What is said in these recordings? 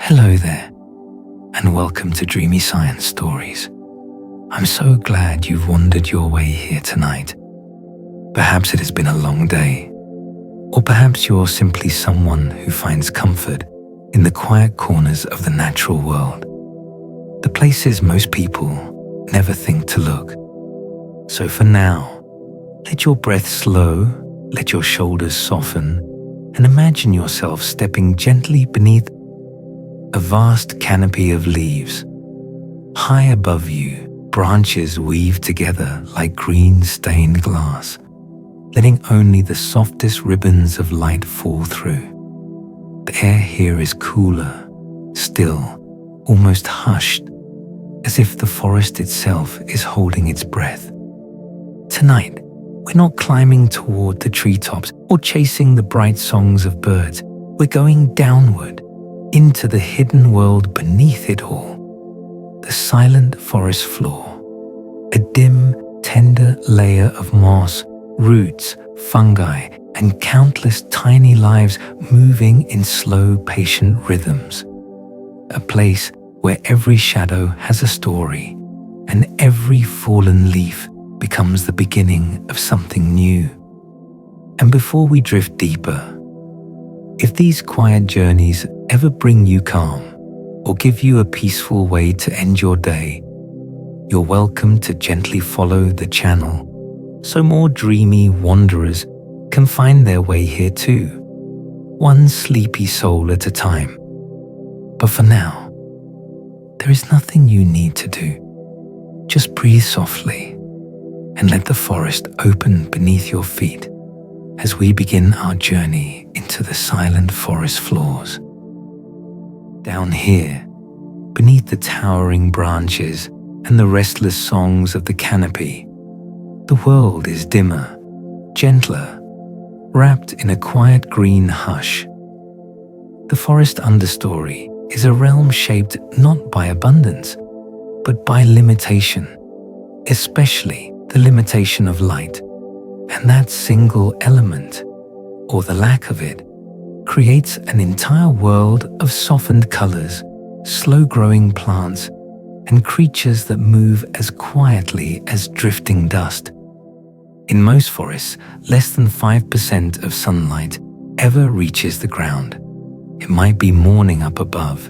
Hello there, and welcome to Dreamy Science Stories. I'm so glad you've wandered your way here tonight. Perhaps it has been a long day, or perhaps you're simply someone who finds comfort in the quiet corners of the natural world, the places most people never think to look. So for now, let your breath slow, let your shoulders soften, and imagine yourself stepping gently beneath a vast canopy of leaves. High above you, branches weave together like green stained glass, letting only the softest ribbons of light fall through. The air here is cooler, still, almost hushed, as if the forest itself is holding its breath. Tonight, we're not climbing toward the treetops or chasing the bright songs of birds. We're going downward, into the hidden world beneath it all. The silent forest floor. A dim, tender layer of moss, roots, fungi, and countless tiny lives moving in slow, patient rhythms. A place where every shadow has a story, and every fallen leaf becomes the beginning of something new. And before we drift deeper, if these quiet journeys ever bring you calm or give you a peaceful way to end your day, you're welcome to gently follow the channel so more dreamy wanderers can find their way here too, one sleepy soul at a time. But for now, there is nothing you need to do. Just breathe softly and let the forest open beneath your feet as we begin our journey into the silent forest floors. Down here, beneath the towering branches and the restless songs of the canopy, the world is dimmer, gentler, wrapped in a quiet green hush. The forest understory is a realm shaped not by abundance, but by limitation, especially the limitation of light. And that single element, or the lack of it, creates an entire world of softened colors, slow-growing plants, and creatures that move as quietly as drifting dust. In most forests, less than 5% of sunlight ever reaches the ground. It might be morning up above,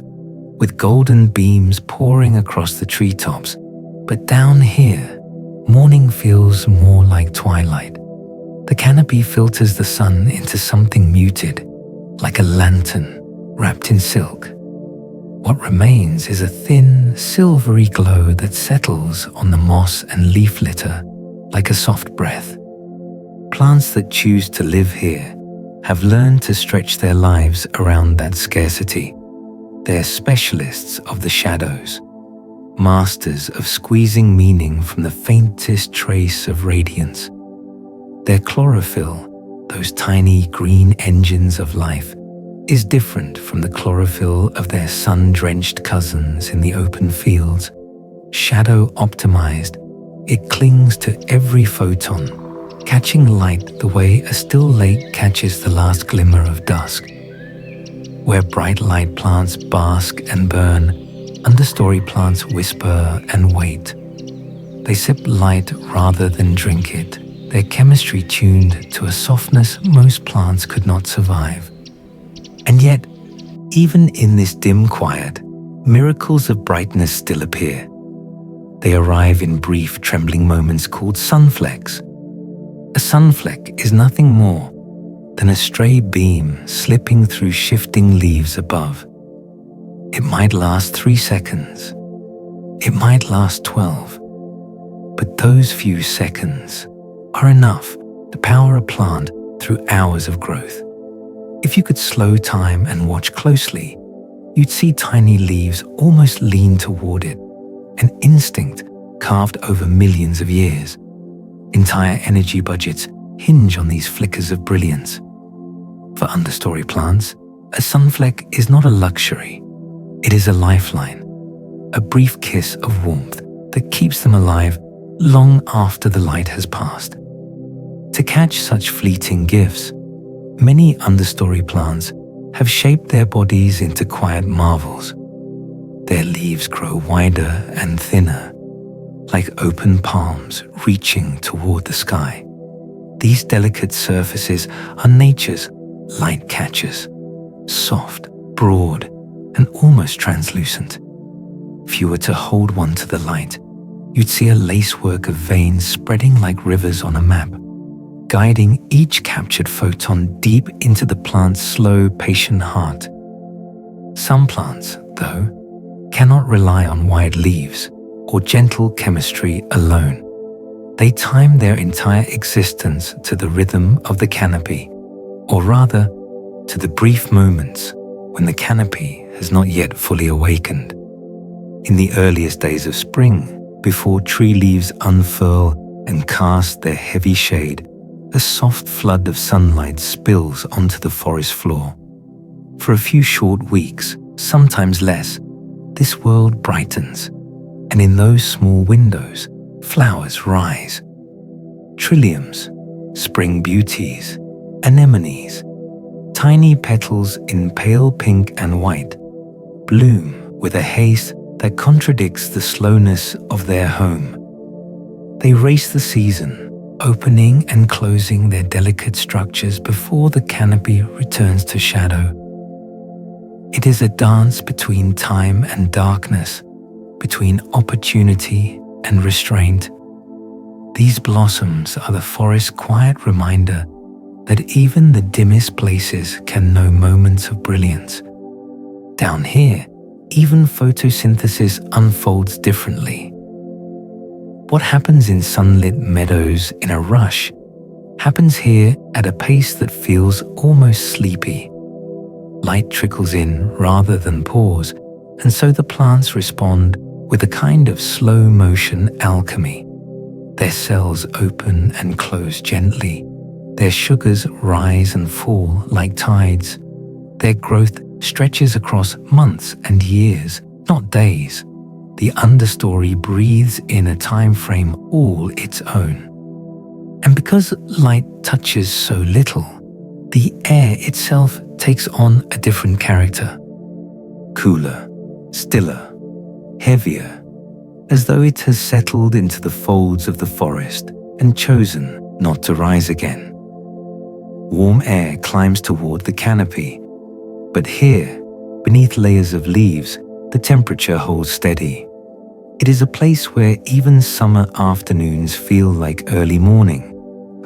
with golden beams pouring across the treetops, but down here, morning feels more like twilight. The canopy filters the sun into something muted, like a lantern wrapped in silk. What remains is a thin, silvery glow that settles on the moss and leaf litter like a soft breath. Plants that choose to live here have learned to stretch their lives around that scarcity. They're specialists of the shadows, masters of squeezing meaning from the faintest trace of radiance. Their chlorophyll, those tiny green engines of life, is different from the chlorophyll of their sun-drenched cousins in the open fields. Shadow optimized, it clings to every photon, catching light the way a still lake catches the last glimmer of dusk. Where bright light plants bask and burn, understory plants whisper and wait. They sip light rather than drink it, their chemistry tuned to a softness most plants could not survive. And yet, even in this dim quiet, miracles of brightness still appear. They arrive in brief, trembling moments called sunflecks. A sunfleck is nothing more than a stray beam slipping through shifting leaves above. It might last 3 seconds. It might last 12. But those few seconds are enough to power a plant through hours of growth. If you could slow time and watch closely, you'd see tiny leaves almost lean toward it, an instinct carved over millions of years. Entire energy budgets hinge on these flickers of brilliance. For understory plants, a sunfleck is not a luxury. It is a lifeline, a brief kiss of warmth that keeps them alive long after the light has passed. To catch such fleeting gifts, many understory plants have shaped their bodies into quiet marvels. Their leaves grow wider and thinner, like open palms reaching toward the sky. These delicate surfaces are nature's light catchers, soft, broad, and almost translucent. If you were to hold one to the light, you'd see a lacework of veins spreading like rivers on a map, guiding each captured photon deep into the plant's slow, patient heart. Some plants, though, cannot rely on wide leaves or gentle chemistry alone. They time their entire existence to the rhythm of the canopy, or rather, to the brief moments when the canopy has not yet fully awakened. In the earliest days of spring, before tree leaves unfurl and cast their heavy shade, a soft flood of sunlight spills onto the forest floor. For a few short weeks, sometimes less, this world brightens, and in those small windows, flowers rise. Trilliums, spring beauties, anemones, tiny petals in pale pink and white, bloom with a haste that contradicts the slowness of their home. They race the season, opening and closing their delicate structures before the canopy returns to shadow. It is a dance between time and darkness, between opportunity and restraint. These blossoms are the forest's quiet reminder that even the dimmest places can know moments of brilliance. Down here, even photosynthesis unfolds differently. What happens in sunlit meadows in a rush happens here at a pace that feels almost sleepy. Light trickles in rather than pause, and so the plants respond with a kind of slow motion alchemy. Their cells open and close gently. Their sugars rise and fall like tides. Their growth stretches across months and years, not days. The understory breathes in a time frame all its own. And because light touches so little, the air itself takes on a different character. Cooler, stiller, heavier, as though it has settled into the folds of the forest and chosen not to rise again. Warm air climbs toward the canopy, but here, beneath layers of leaves, the temperature holds steady. It is a place where even summer afternoons feel like early morning,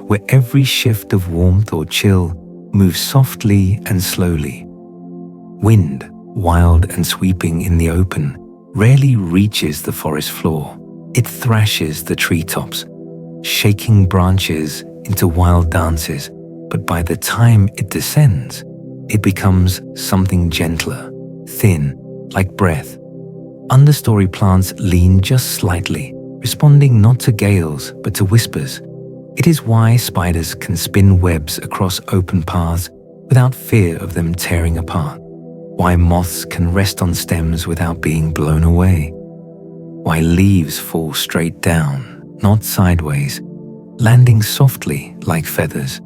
where every shift of warmth or chill moves softly and slowly. Wind, wild and sweeping in the open, rarely reaches the forest floor. It thrashes the treetops, shaking branches into wild dances, but by the time it descends, it becomes something gentler, thin, like breath. Understory plants lean just slightly, responding not to gales but to whispers. It is why spiders can spin webs across open paths without fear of them tearing apart. Why moths can rest on stems without being blown away. Why leaves fall straight down, not sideways, landing softly like feathers.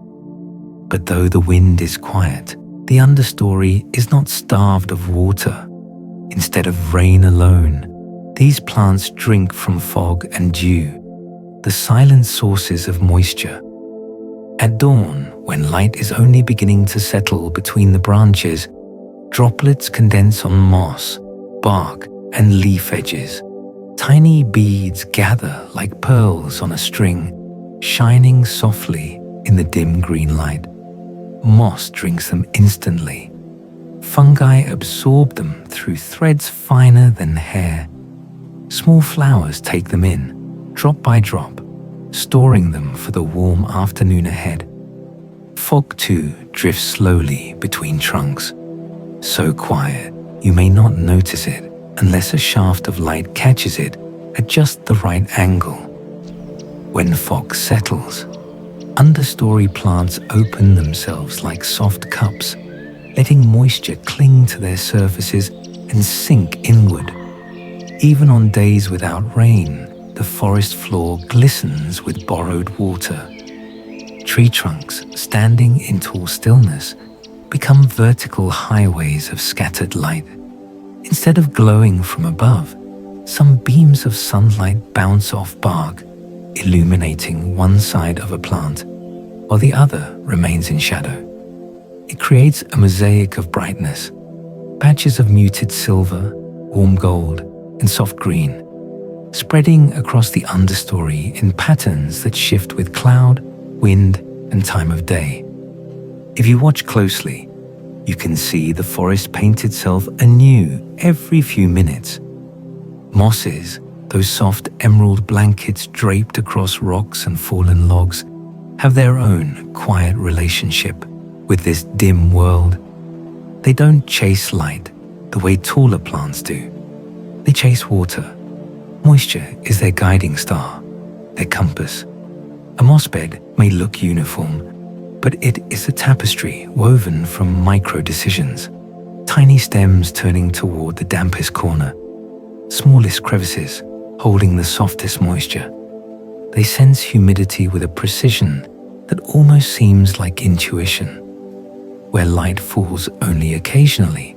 But though the wind is quiet, the understory is not starved of water. Instead of rain alone, these plants drink from fog and dew, the silent sources of moisture. At dawn, when light is only beginning to settle between the branches, droplets condense on moss, bark, and leaf edges. Tiny beads gather like pearls on a string, shining softly in the dim green light. Moss drinks them instantly. Fungi absorb them through threads finer than hair. Small flowers take them in, drop by drop, storing them for the warm afternoon ahead. Fog too drifts slowly between trunks. So quiet, you may not notice it unless a shaft of light catches it at just the right angle. When fog settles, understory plants open themselves like soft cups, letting moisture cling to their surfaces and sink inward. Even on days without rain, the forest floor glistens with borrowed water. Tree trunks, standing in tall stillness, become vertical highways of scattered light. Instead of glowing from above, some beams of sunlight bounce off bark, illuminating one side of a plant, while the other remains in shadow. It creates a mosaic of brightness, patches of muted silver, warm gold, and soft green, spreading across the understory in patterns that shift with cloud, wind, and time of day. If you watch closely, you can see the forest paint itself anew every few minutes. Mosses, those soft emerald blankets draped across rocks and fallen logs, have their own quiet relationship with this dim world. They don't chase light the way taller plants do. They chase water. Moisture is their guiding star, their compass. A moss bed may look uniform, but it is a tapestry woven from micro-decisions, tiny stems turning toward the dampest corner, smallest crevices holding the softest moisture. They sense humidity with a precision that almost seems like intuition. Where light falls only occasionally,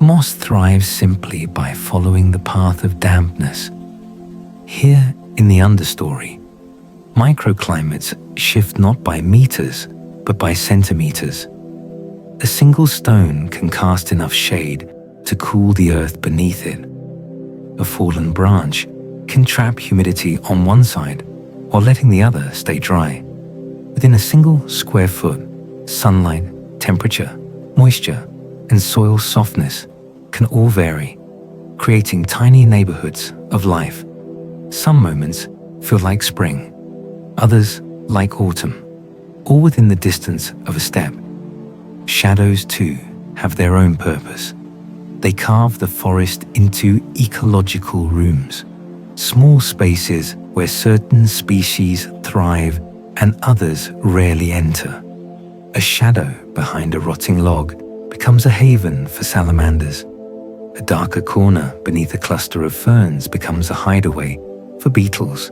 moss thrives simply by following the path of dampness. Here in the understory, microclimates shift not by meters, but by centimeters. A single stone can cast enough shade to cool the earth beneath it. A fallen branch can trap humidity on one side while letting the other stay dry. Within a single square foot, sunlight, temperature, moisture, and soil softness can all vary, creating tiny neighborhoods of life. Some moments feel like spring, others like autumn, all within the distance of a step. Shadows, too, have their own purpose. They carve the forest into ecological rooms, small spaces where certain species thrive and others rarely enter. A shadow behind a rotting log becomes a haven for salamanders. A darker corner beneath a cluster of ferns becomes a hideaway for beetles.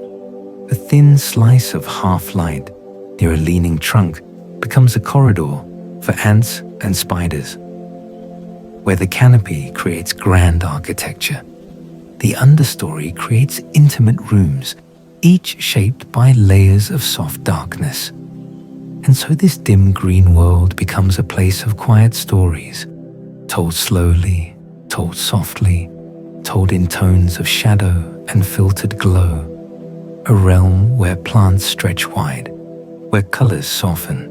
A thin slice of half-light near a leaning trunk becomes a corridor for ants and spiders. Where the canopy creates grand architecture, the understory creates intimate rooms, each shaped by layers of soft darkness. And so this dim green world becomes a place of quiet stories, told slowly, told softly, told in tones of shadow and filtered glow. A realm where plants stretch wide, where colors soften,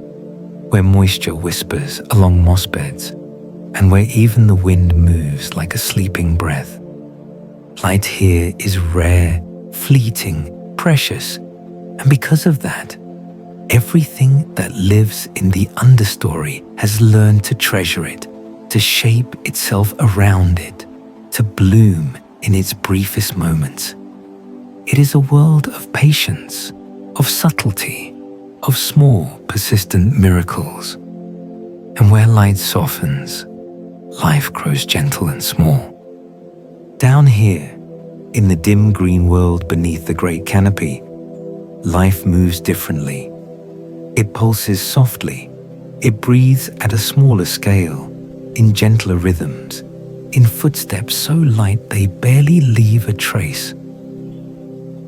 where moisture whispers along moss beds, and where even the wind moves like a sleeping breath. Light here is rare, fleeting, precious, and because of that, everything that lives in the understory has learned to treasure it, to shape itself around it, to bloom in its briefest moments. It is a world of patience, of subtlety, of small, persistent miracles. And where light softens, life grows gentle and small. Down here, in the dim green world beneath the great canopy, life moves differently. It pulses softly. It breathes at a smaller scale, in gentler rhythms, in footsteps so light they barely leave a trace.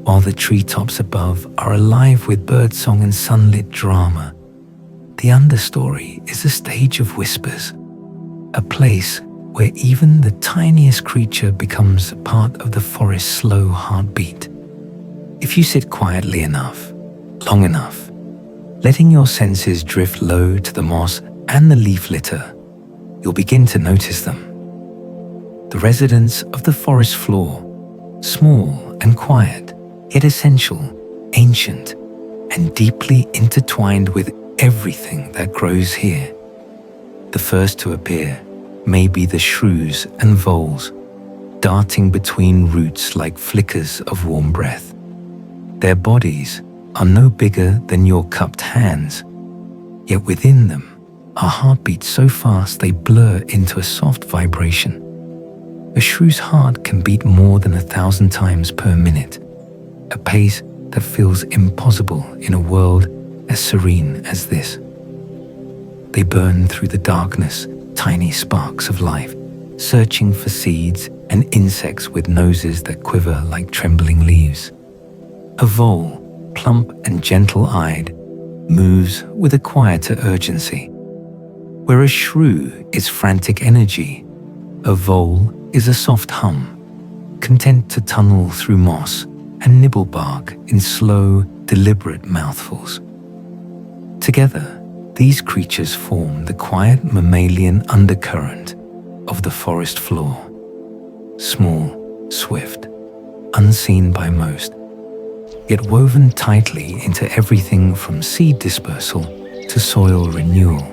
While the treetops above are alive with birdsong and sunlit drama, the understory is a stage of whispers, a place where even the tiniest creature becomes a part of the forest's slow heartbeat. If you sit quietly enough, long enough, letting your senses drift low to the moss and the leaf litter, you'll begin to notice them. The residents of the forest floor, small and quiet, yet essential, ancient, and deeply intertwined with everything that grows here. The first to appear may be the shrews and voles, darting between roots like flickers of warm breath. Their bodies are no bigger than your cupped hands, yet within them are heartbeats so fast they blur into a soft vibration. A shrew's heart can beat more than 1,000 times per minute, a pace that feels impossible in a world as serene as this. They burn through the darkness, tiny sparks of life, searching for seeds and insects with noses that quiver like trembling leaves. A vole, plump and gentle-eyed, moves with a quieter urgency. Where a shrew is frantic energy, a vole is a soft hum, content to tunnel through moss and nibble bark in slow, deliberate mouthfuls. Together, these creatures form the quiet mammalian undercurrent of the forest floor. Small, swift, unseen by most, yet woven tightly into everything from seed dispersal to soil renewal.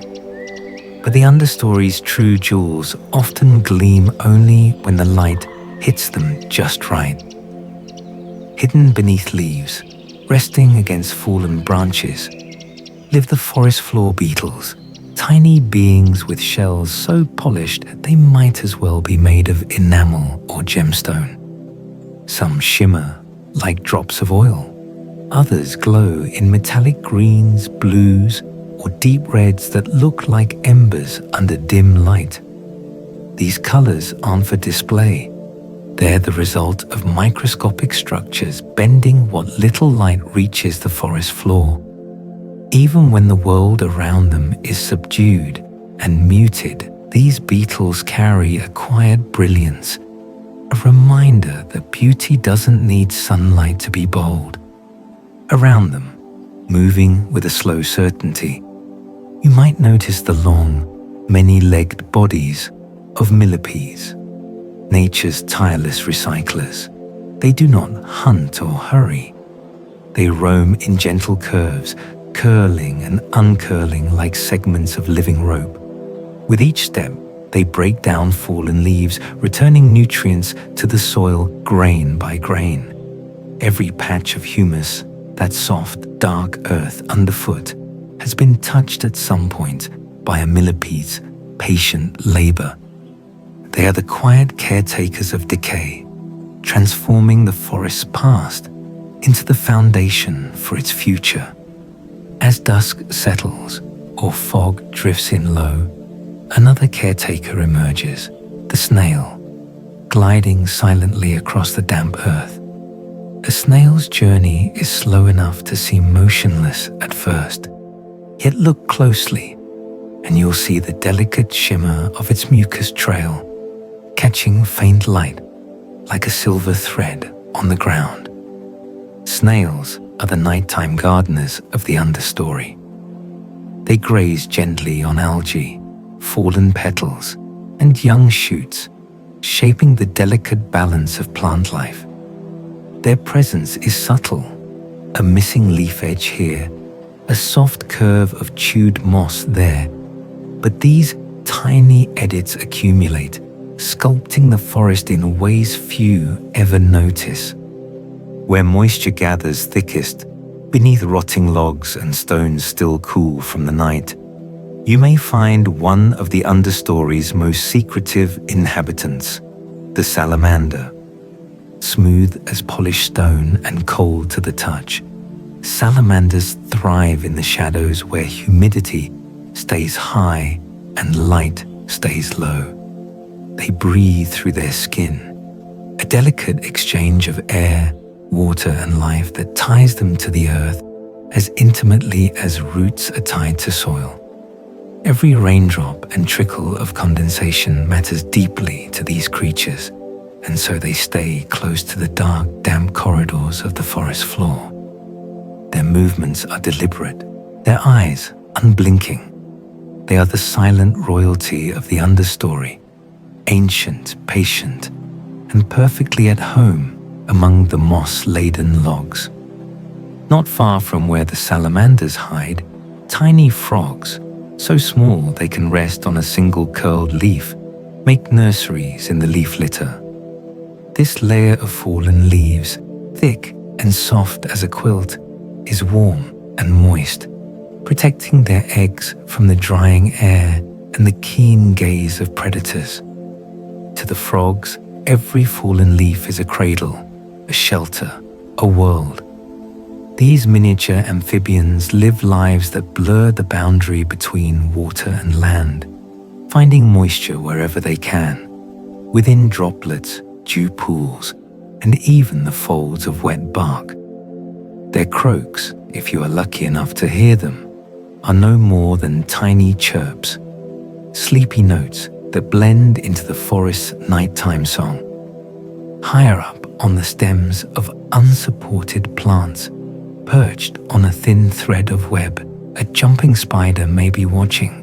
But the understory's true jewels often gleam only when the light hits them just right. Hidden beneath leaves, resting against fallen branches, live the forest floor beetles, tiny beings with shells so polished they might as well be made of enamel or gemstone. Some shimmer like drops of oil. Others glow in metallic greens, blues, or deep reds that look like embers under dim light. These colors aren't for display. They're the result of microscopic structures bending what little light reaches the forest floor. Even when the world around them is subdued and muted, these beetles carry a quiet brilliance, a reminder that beauty doesn't need sunlight to be bold. Around them, moving with a slow certainty, you might notice the long, many-legged bodies of millipedes, nature's tireless recyclers. They do not hunt or hurry. They roam in gentle curves, curling and uncurling like segments of living rope. With each step, they break down fallen leaves, returning nutrients to the soil grain by grain. Every patch of humus, that soft, dark earth underfoot, has been touched at some point by a millipede's patient labor. They are the quiet caretakers of decay, transforming the forest's past into the foundation for its future. As dusk settles or fog drifts in low, another caretaker emerges, the snail, gliding silently across the damp earth. A snail's journey is slow enough to seem motionless at first, yet look closely and you'll see the delicate shimmer of its mucus trail, catching faint light like a silver thread on the ground. Snails are the nighttime gardeners of the understory. They graze gently on algae, fallen petals, and young shoots, shaping the delicate balance of plant life. Their presence is subtle, a missing leaf edge here, a soft curve of chewed moss there, but these tiny edits accumulate, sculpting the forest in ways few ever notice. Where moisture gathers thickest, beneath rotting logs and stones still cool from the night, you may find one of the understory's most secretive inhabitants, the salamander. Smooth as polished stone and cold to the touch, salamanders thrive in the shadows where humidity stays high and light stays low. They breathe through their skin, a delicate exchange of air, water, and life that ties them to the earth as intimately as roots are tied to soil. Every raindrop and trickle of condensation matters deeply to these creatures, and so they stay close to the dark, damp corridors of the forest floor. Their movements are deliberate, their eyes unblinking. They are the silent royalty of the understory, ancient, patient, and perfectly at home among the moss-laden logs. Not far from where the salamanders hide, tiny frogs, so small they can rest on a single curled leaf, make nurseries in the leaf litter. This layer of fallen leaves, thick and soft as a quilt, is warm and moist, protecting their eggs from the drying air and the keen gaze of predators. To the frogs, every fallen leaf is a cradle, a shelter, a world. These miniature amphibians live lives that blur the boundary between water and land, finding moisture wherever they can, within droplets, dew pools, and even the folds of wet bark. Their croaks, if you are lucky enough to hear them, are no more than tiny chirps, sleepy notes that blend into the forest's nighttime song. Higher up on the stems of unsupported plants, perched on a thin thread of web, a jumping spider may be watching.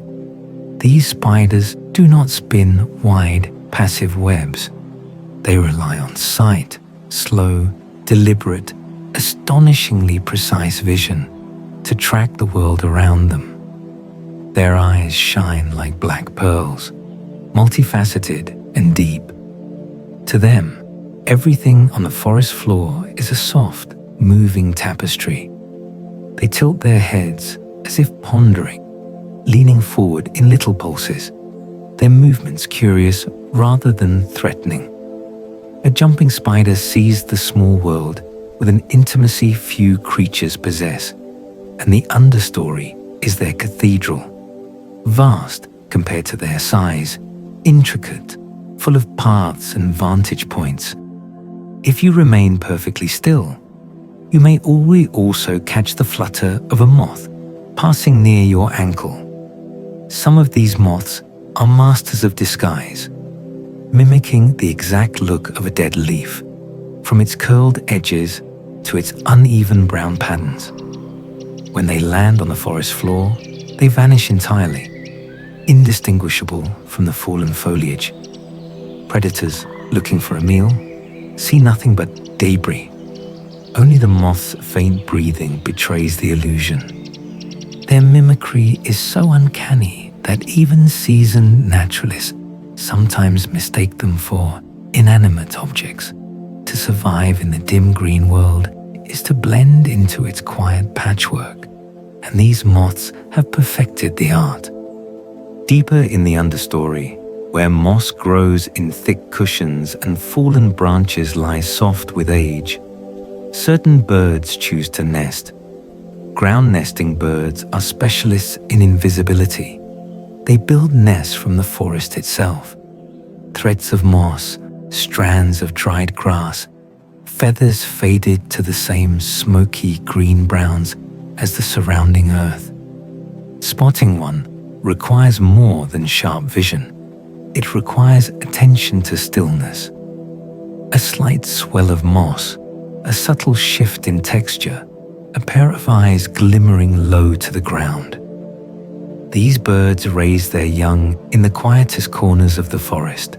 These spiders do not spin wide, passive webs. They rely on sight, slow, deliberate, astonishingly precise vision to track the world around them. Their eyes shine like black pearls, multifaceted and deep. To them, everything on the forest floor is a soft, moving tapestry. They tilt their heads as if pondering, leaning forward in little pulses, their movements curious rather than threatening. A jumping spider sees the small world with an intimacy few creatures possess, and the understory is their cathedral, vast compared to their size, intricate, full of paths and vantage points. If you remain perfectly still, you may also catch the flutter of a moth passing near your ankle. Some of these moths are masters of disguise, mimicking the exact look of a dead leaf, from its curled edges to its uneven brown patterns. When they land on the forest floor, they vanish entirely, indistinguishable from the fallen foliage. Predators looking for a meal see nothing but debris. Only the moth's faint breathing betrays the illusion. Their mimicry is so uncanny that even seasoned naturalists sometimes mistake them for inanimate objects. To survive in the dim green world is to blend into its quiet patchwork, and these moths have perfected the art. Deeper in the understory, where moss grows in thick cushions and fallen branches lie soft with age, certain birds choose to nest. Ground nesting birds are specialists in invisibility. They build nests from the forest itself. Threads of moss, strands of dried grass, feathers faded to the same smoky green browns as the surrounding earth. Spotting one requires more than sharp vision. It requires attention to stillness. A slight swell of moss, a subtle shift in texture, a pair of eyes glimmering low to the ground. These birds raise their young in the quietest corners of the forest,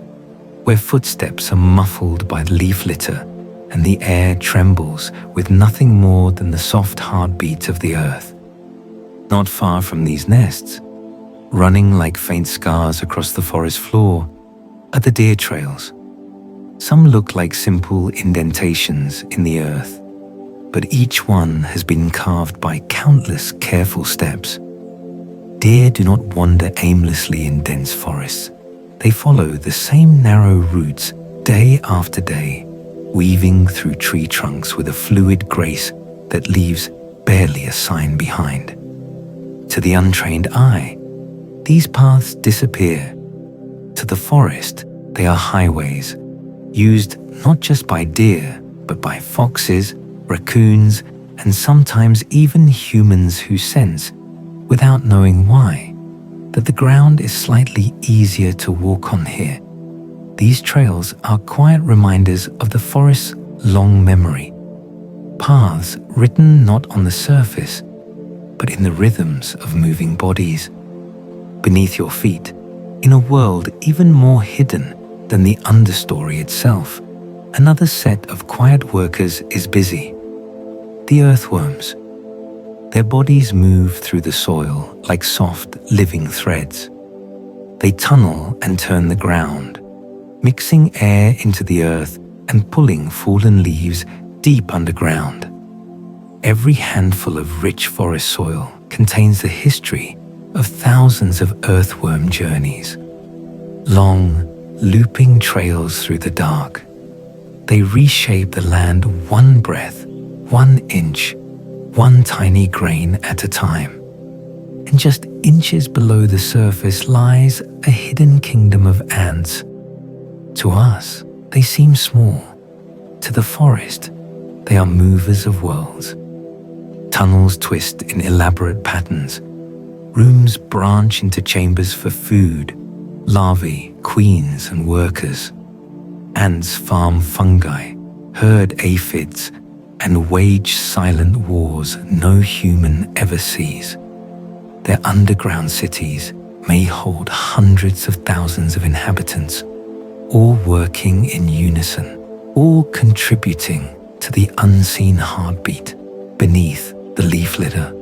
where footsteps are muffled by leaf litter and the air trembles with nothing more than the soft heartbeat of the earth. Not far from these nests, running like faint scars across the forest floor, are the deer trails. Some look like simple indentations in the earth, but each one has been carved by countless careful steps. Deer do not wander aimlessly in dense forests. They follow the same narrow routes day after day, weaving through tree trunks with a fluid grace that leaves barely a sign behind. To the untrained eye, these paths disappear. To the forest, they are highways, used not just by deer, but by foxes, raccoons, and sometimes even humans who sense, without knowing why, that the ground is slightly easier to walk on here. These trails are quiet reminders of the forest's long memory, paths written not on the surface, but in the rhythms of moving bodies. Beneath your feet, in a world even more hidden than the understory itself, another set of quiet workers is busy. The earthworms. Their bodies move through the soil like soft, living threads. They tunnel and turn the ground, mixing air into the earth and pulling fallen leaves deep underground. Every handful of rich forest soil contains the history of thousands of earthworm journeys. Long, looping trails through the dark. They reshape the land one breath, 1 inch, one tiny grain at a time. And just inches below the surface lies a hidden kingdom of ants. To us, they seem small. To the forest, they are movers of worlds. Tunnels twist in elaborate patterns. Rooms branch into chambers for food, larvae, queens, and workers. Ants farm fungi, herd aphids, and wage silent wars no human ever sees. Their underground cities may hold hundreds of thousands of inhabitants, all working in unison, all contributing to the unseen heartbeat beneath the leaf litter.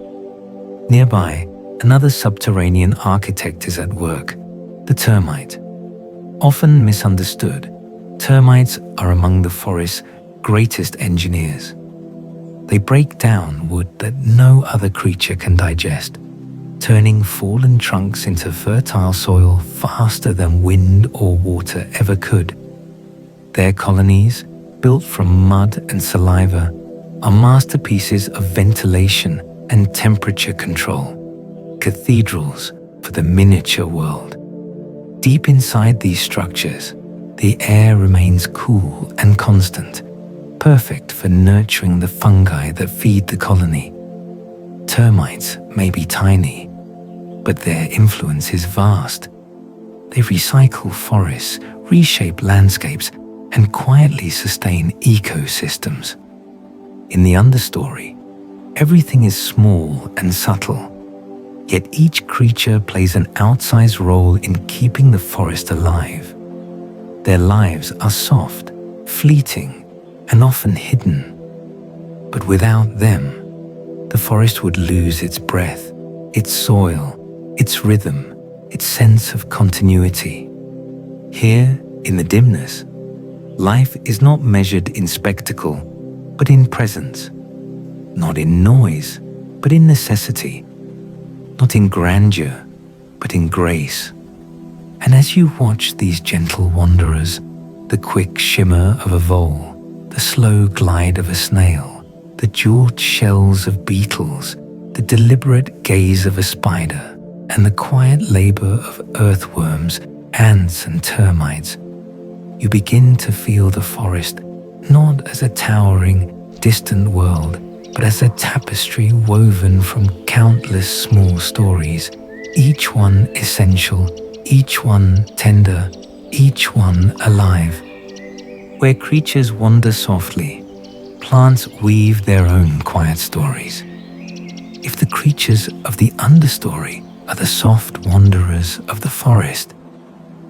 Nearby, another subterranean architect is at work, the termite. Often misunderstood, termites are among the forest's greatest engineers. They break down wood that no other creature can digest, turning fallen trunks into fertile soil faster than wind or water ever could. Their colonies, built from mud and saliva, are masterpieces of ventilation and temperature control, cathedrals for the miniature world. Deep inside these structures, the air remains cool and constant, perfect for nurturing the fungi that feed the colony. Termites may be tiny, but their influence is vast. They recycle forests, reshape landscapes, and quietly sustain ecosystems. In the Understory, everything is small and subtle, yet each creature plays an outsized role in keeping the forest alive. Their lives are soft, fleeting, and often hidden. But without them, the forest would lose its breath, its soil, its rhythm, its sense of continuity. Here, in the dimness, life is not measured in spectacle, but in presence. Not in noise, but in necessity. Not in grandeur, but in grace. And as you watch these gentle wanderers, the quick shimmer of a vole, the slow glide of a snail, the jeweled shells of beetles, the deliberate gaze of a spider, and the quiet labor of earthworms, ants, and termites, you begin to feel the forest not as a towering, distant world, but as a tapestry woven from countless small stories, each one essential, each one tender, each one alive. Where creatures wander softly, plants weave their own quiet stories. If the creatures of the Understory are the soft wanderers of the forest,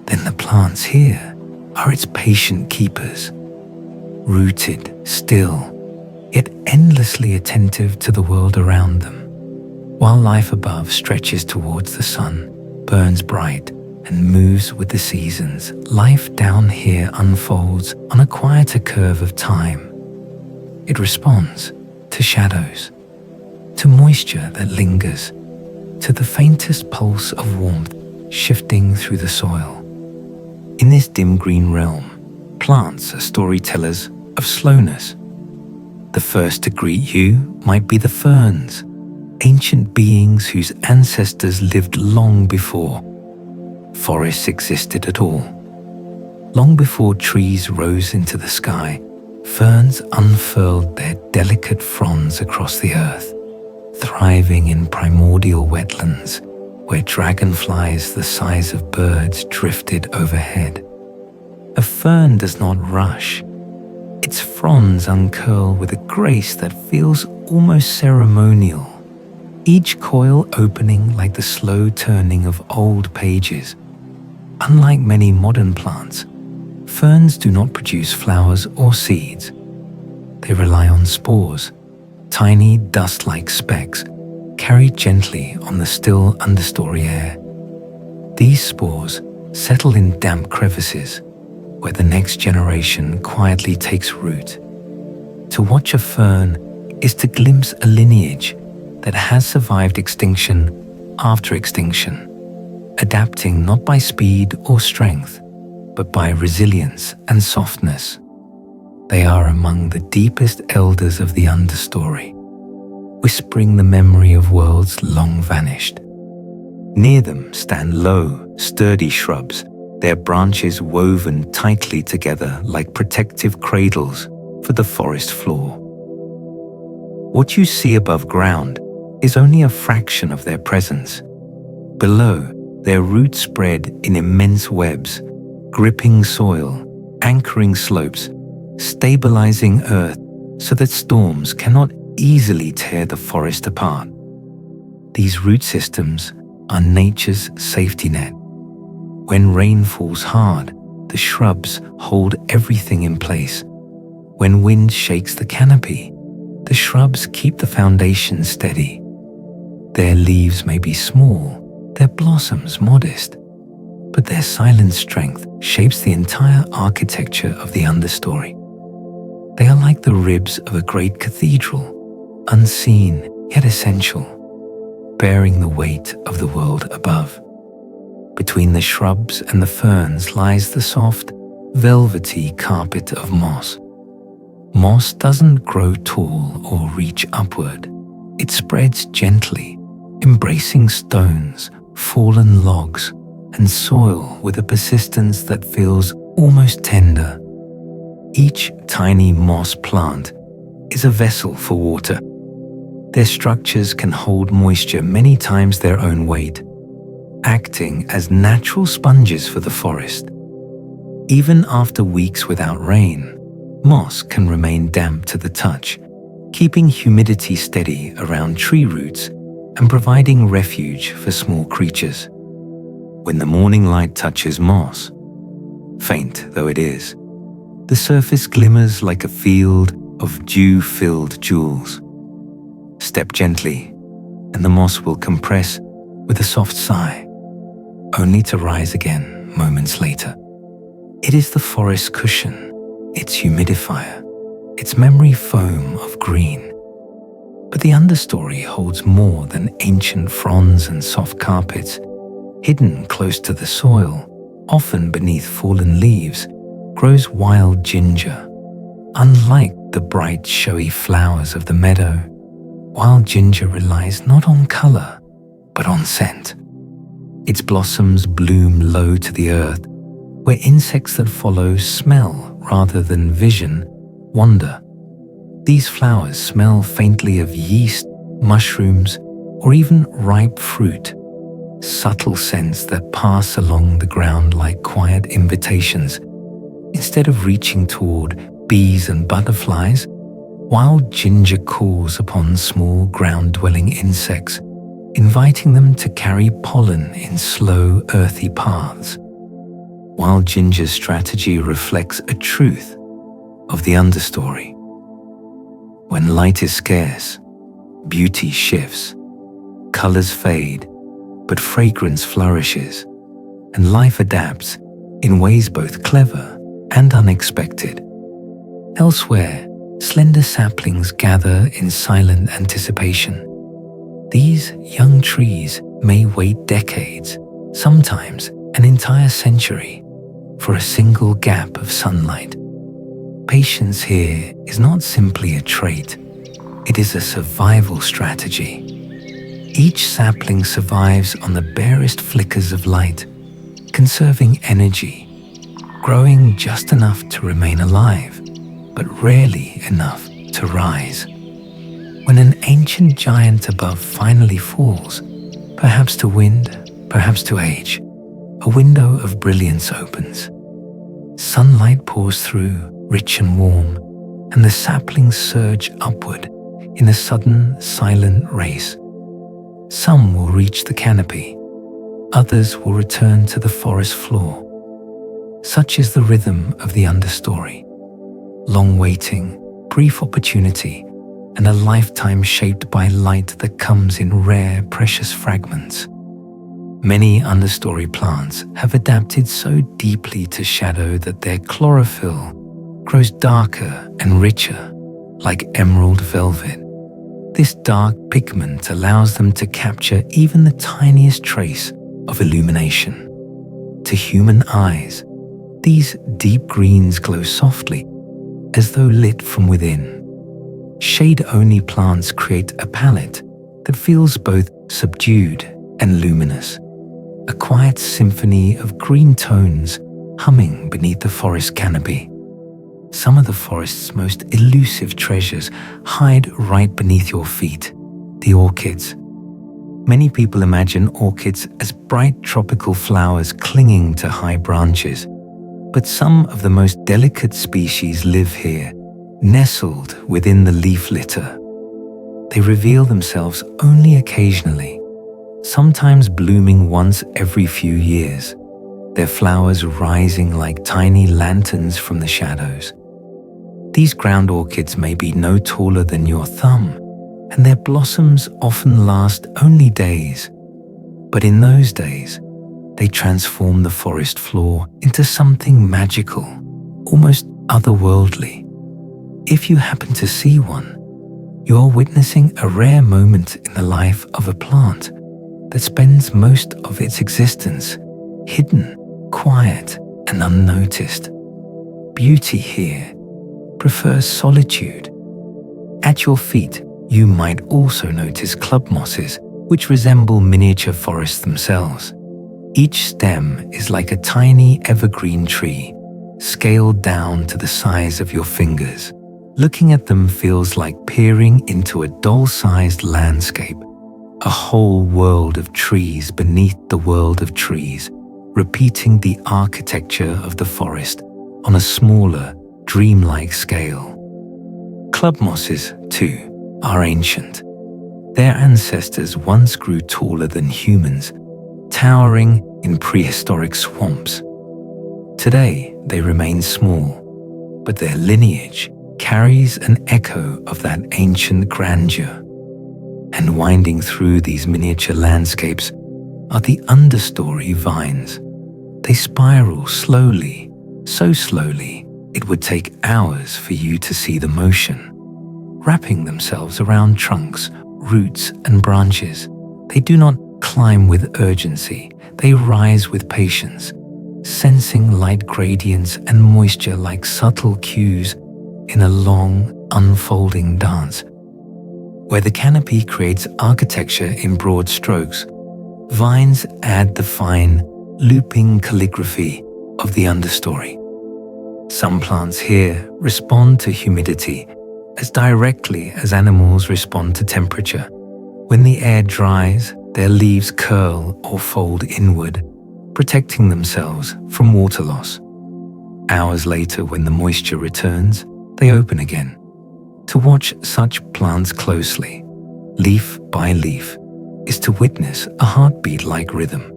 then the plants here are its patient keepers, rooted, still, yet endlessly attentive to the world around them. While life above stretches towards the sun, burns bright, and moves with the seasons, life down here unfolds on a quieter curve of time. It responds to shadows, to moisture that lingers, to the faintest pulse of warmth shifting through the soil. In this dim green realm, plants are storytellers of slowness. The first to greet you might be the ferns, ancient beings whose ancestors lived long before forests existed at all. Long before trees rose into the sky, ferns unfurled their delicate fronds across the earth, thriving in primordial wetlands where dragonflies the size of birds drifted overhead. A fern does not rush. Its fronds uncurl with a grace that feels almost ceremonial, each coil opening like the slow turning of old pages. Unlike many modern plants, ferns do not produce flowers or seeds. They rely on spores, tiny dust-like specks carried gently on the still understory air. These spores settle in damp crevices where the next generation quietly takes root. To watch a fern is to glimpse a lineage that has survived extinction after extinction, adapting not by speed or strength, but by resilience and softness. They are among the deepest elders of the Understory, whispering the memory of worlds long vanished. Near them stand low, sturdy shrubs, their branches woven tightly together like protective cradles for the forest floor. What you see above ground is only a fraction of their presence. Below, their roots spread in immense webs, gripping soil, anchoring slopes, stabilizing earth so that storms cannot easily tear the forest apart. These root systems are nature's safety net. When rain falls hard, the shrubs hold everything in place. When wind shakes the canopy, the shrubs keep the foundation steady. Their leaves may be small, their blossoms modest, but their silent strength shapes the entire architecture of the understory. They are like the ribs of a great cathedral, unseen yet essential, bearing the weight of the world above. Between the shrubs and the ferns lies the soft, velvety carpet of moss. Moss doesn't grow tall or reach upward. It spreads gently, embracing stones, fallen logs, and soil with a persistence that feels almost tender. Each tiny moss plant is a vessel for water. Their structures can hold moisture many times their own weight, acting as natural sponges for the forest. Even after weeks without rain, moss can remain damp to the touch, keeping humidity steady around tree roots and providing refuge for small creatures. When the morning light touches moss, faint though it is, the surface glimmers like a field of dew-filled jewels. Step gently, and the moss will compress with a soft sigh, only to rise again moments later. It is the forest's cushion, its humidifier, its memory foam of green. But the understory holds more than ancient fronds and soft carpets. Hidden close to the soil, often beneath fallen leaves, grows wild ginger. Unlike the bright, showy flowers of the meadow, wild ginger relies not on color, but on scent. Its blossoms bloom low to the earth, where insects that follow smell rather than vision wander. These flowers smell faintly of yeast, mushrooms, or even ripe fruit, subtle scents that pass along the ground like quiet invitations. Instead of reaching toward bees and butterflies, wild ginger calls upon small ground-dwelling insects, inviting them to carry pollen in slow, earthy paths. Wild ginger's strategy reflects a truth of the understory. When light is scarce, beauty shifts, colors fade, but fragrance flourishes, and life adapts in ways both clever and unexpected. Elsewhere, slender saplings gather in silent anticipation. These young trees may wait decades, sometimes an entire century, for a single gap of sunlight. Patience here is not simply a trait, it is a survival strategy. Each sapling survives on the barest flickers of light, conserving energy, growing just enough to remain alive, but rarely enough to rise. When an ancient giant above finally falls, perhaps to wind, perhaps to age, a window of brilliance opens. Sunlight pours through, rich and warm, and the saplings surge upward in a sudden, silent race. Some will reach the canopy, others will return to the forest floor. Such is the rhythm of the understory. Long waiting, brief opportunity, and a lifetime shaped by light that comes in rare, precious fragments. Many understory plants have adapted so deeply to shadow that their chlorophyll grows darker and richer, like emerald velvet. This dark pigment allows them to capture even the tiniest trace of illumination. To human eyes, these deep greens glow softly, as though lit from within. shade-only plants create a palette that feels both subdued and luminous, a quiet symphony of green tones humming beneath the forest canopy. Some of the forest's most elusive treasures hide right beneath your feet, the orchids. Many people imagine orchids as bright tropical flowers clinging to high branches, but some of the most delicate species live here, nestled within the leaf litter. They reveal themselves only occasionally, sometimes blooming once every few years, their flowers rising like tiny lanterns from the shadows. These ground orchids may be no taller than your thumb, and their blossoms often last only days. But in those days, they transform the forest floor into something magical, almost otherworldly. If you happen to see one, you're witnessing a rare moment in the life of a plant that spends most of its existence hidden, quiet, and unnoticed. Beauty here prefers solitude. At your feet, you might also notice club mosses, which resemble miniature forests themselves. Each stem is like a tiny evergreen tree, scaled down to the size of your fingers. Looking at them feels like peering into a doll-sized landscape, a whole world of trees beneath the world of trees, repeating the architecture of the forest on a smaller, dreamlike scale. Club mosses, too, are ancient. Their ancestors once grew taller than humans, towering in prehistoric swamps. Today, they remain small, but their lineage carries an echo of that ancient grandeur. And winding through these miniature landscapes are the understory vines. They spiral slowly, so slowly it would take hours for you to see the motion. Wrapping themselves around trunks, roots, and branches, they do not climb with urgency, they rise with patience, sensing light gradients and moisture like subtle cues in a long, unfolding dance. Where the canopy creates architecture in broad strokes, vines add the fine, looping calligraphy of the understory. Some plants here respond to humidity as directly as animals respond to temperature. When the air dries, their leaves curl or fold inward, protecting themselves from water loss. Hours later, when the moisture returns, they open again. To watch such plants closely, leaf by leaf, is to witness a heartbeat-like rhythm,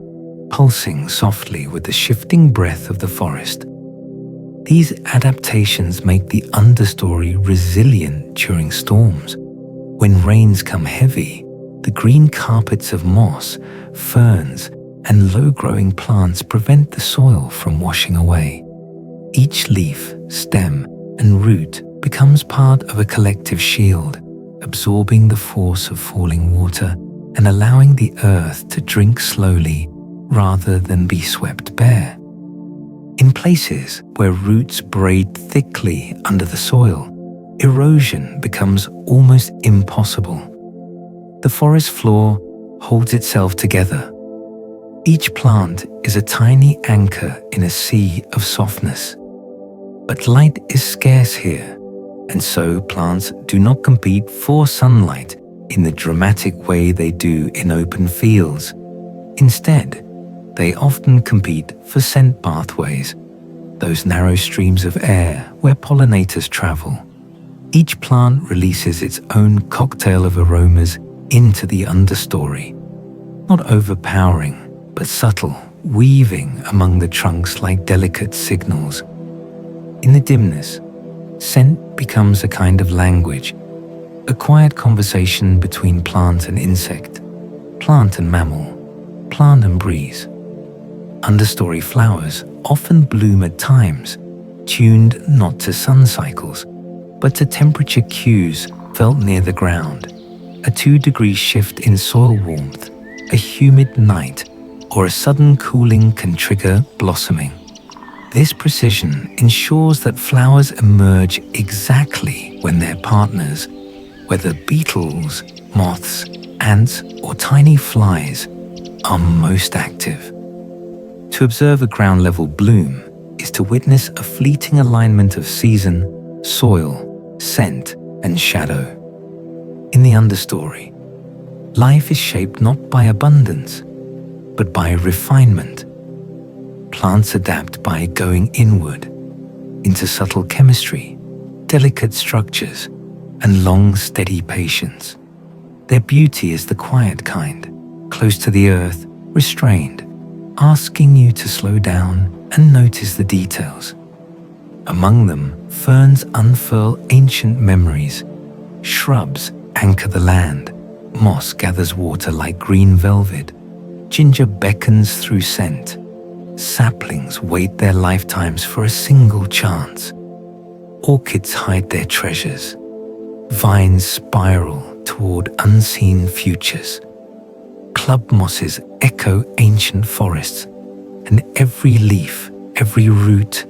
pulsing softly with the shifting breath of the forest. These adaptations make the understory resilient during storms. When rains come heavy, the green carpets of moss, ferns, and low-growing plants prevent the soil from washing away. Each leaf, stem, and root becomes part of a collective shield, absorbing the force of falling water and allowing the earth to drink slowly rather than be swept bare. In places where roots braid thickly under the soil, erosion becomes almost impossible. The forest floor holds itself together. Each plant is a tiny anchor in a sea of softness. But light is scarce here, and so plants do not compete for sunlight in the dramatic way they do in open fields. Instead, they often compete for scent pathways, those narrow streams of air where pollinators travel. Each plant releases its own cocktail of aromas into the understory, not overpowering, but subtle, weaving among the trunks like delicate signals. In the dimness, scent becomes a kind of language, a quiet conversation between plant and insect, plant and mammal, plant and breeze. Understory flowers often bloom at times, tuned not to sun cycles, but to temperature cues felt near the ground. A 2-degree shift in soil warmth, a humid night, or a sudden cooling can trigger blossoming. This precision ensures that flowers emerge exactly when their partners, whether beetles, moths, ants, or tiny flies, are most active. To observe a ground-level bloom is to witness a fleeting alignment of season, soil, scent, and shadow. In the understory, life is shaped not by abundance, but by refinement. Plants adapt by going inward into subtle chemistry, delicate structures, and long, steady patience. Their beauty is the quiet kind, close to the earth, restrained, asking you to slow down and notice the details. Among them, ferns unfurl ancient memories, shrubs anchor the land, moss gathers water like green velvet, ginger beckons through scent, saplings wait their lifetimes for a single chance, orchids hide their treasures, vines spiral toward unseen futures, club mosses echo ancient forests, and every leaf, every root,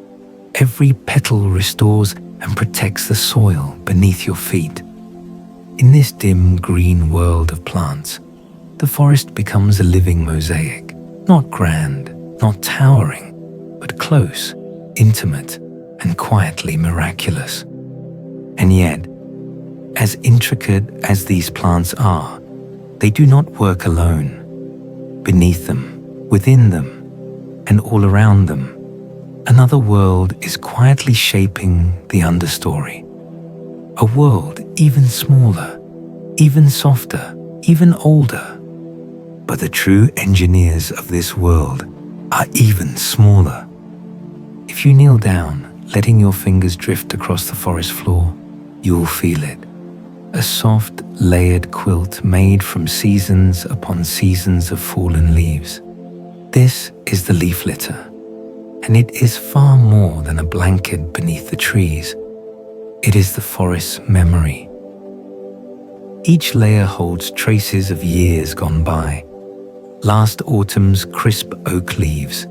every petal restores and protects the soil beneath your feet. In this dim green world of plants, the forest becomes a living mosaic, not grand, not towering, but close, intimate, and quietly miraculous. And yet, as intricate as these plants are, they do not work alone. Beneath them, within them, and all around them, another world is quietly shaping the understory. A world even smaller, even softer, even older. But the true engineers of this world are even smaller. If you kneel down, letting your fingers drift across the forest floor, you will feel it. A soft, layered quilt made from seasons upon seasons of fallen leaves. This is the leaf litter, and it is far more than a blanket beneath the trees. It is the forest's memory. Each layer holds traces of years gone by. Last autumn's crisp oak leaves,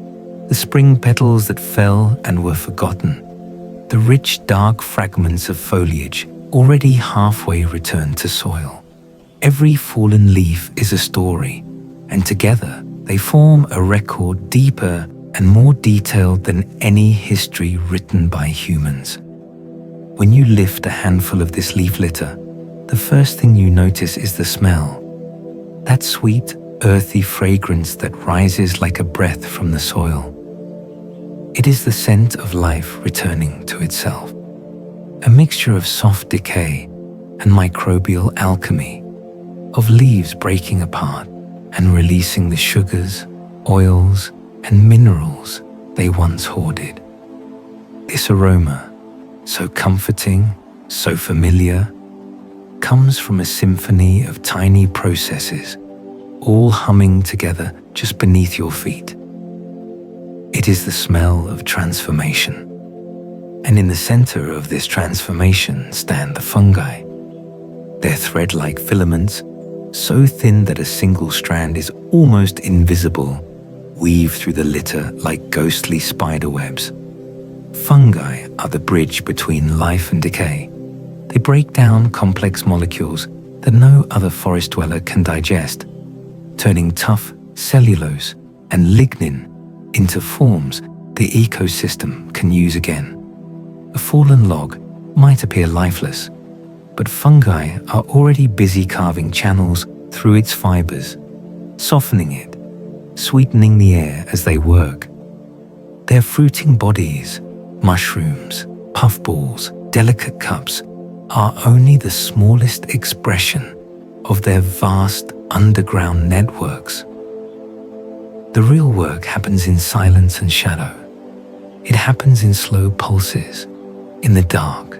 the spring petals that fell and were forgotten, the rich dark fragments of foliage already halfway returned to soil. Every fallen leaf is a story, and together they form a record deeper and more detailed than any history written by humans. When you lift a handful of this leaf litter, the first thing you notice is the smell. That sweet, earthy fragrance that rises like a breath from the soil. It is the scent of life returning to itself, a mixture of soft decay and microbial alchemy, of leaves breaking apart and releasing the sugars, oils, and minerals they once hoarded. This aroma, so comforting, so familiar, comes from a symphony of tiny processes, all humming together just beneath your feet. It is the smell of transformation. And in the center of this transformation stand the fungi. Their thread-like filaments, so thin that a single strand is almost invisible, weave through the litter like ghostly spider webs. Fungi are the bridge between life and decay. They break down complex molecules that no other forest dweller can digest, turning tough cellulose and lignin into forms the ecosystem can use again. A fallen log might appear lifeless, but fungi are already busy carving channels through its fibers, softening it, sweetening the air as they work. Their fruiting bodies, mushrooms, puffballs, delicate cups, are only the smallest expression of their vast underground networks. The real work happens in silence and shadow. It happens in slow pulses, in the dark,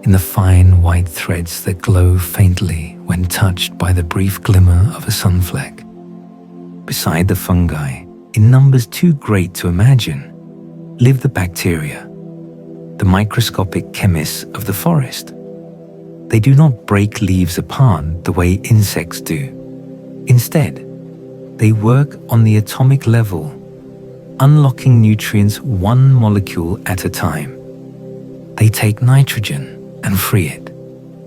in the fine white threads that glow faintly when touched by the brief glimmer of a sunfleck. Beside the fungi, in numbers too great to imagine, live the bacteria, the microscopic chemists of the forest. They do not break leaves apart the way insects do. Instead, they work on the atomic level, unlocking nutrients one molecule at a time. They take nitrogen and free it,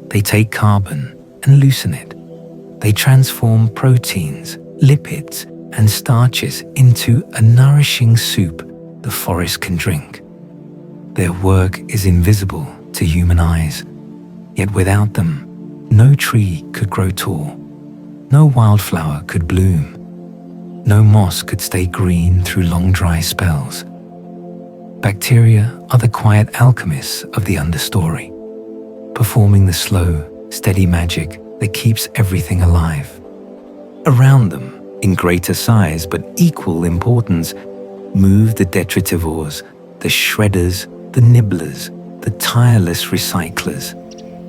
They take carbon and loosen it. They transform proteins, lipids, and starches into a nourishing soup the forest can drink. Their work is invisible to human eyes, yet without them, no tree could grow tall, no wildflower could bloom, no moss could stay green through long dry spells. Bacteria are the quiet alchemists of the understory, performing the slow, steady magic that keeps everything alive. Around them, in greater size but equal importance, move the detritivores, the shredders, the nibblers, the tireless recyclers,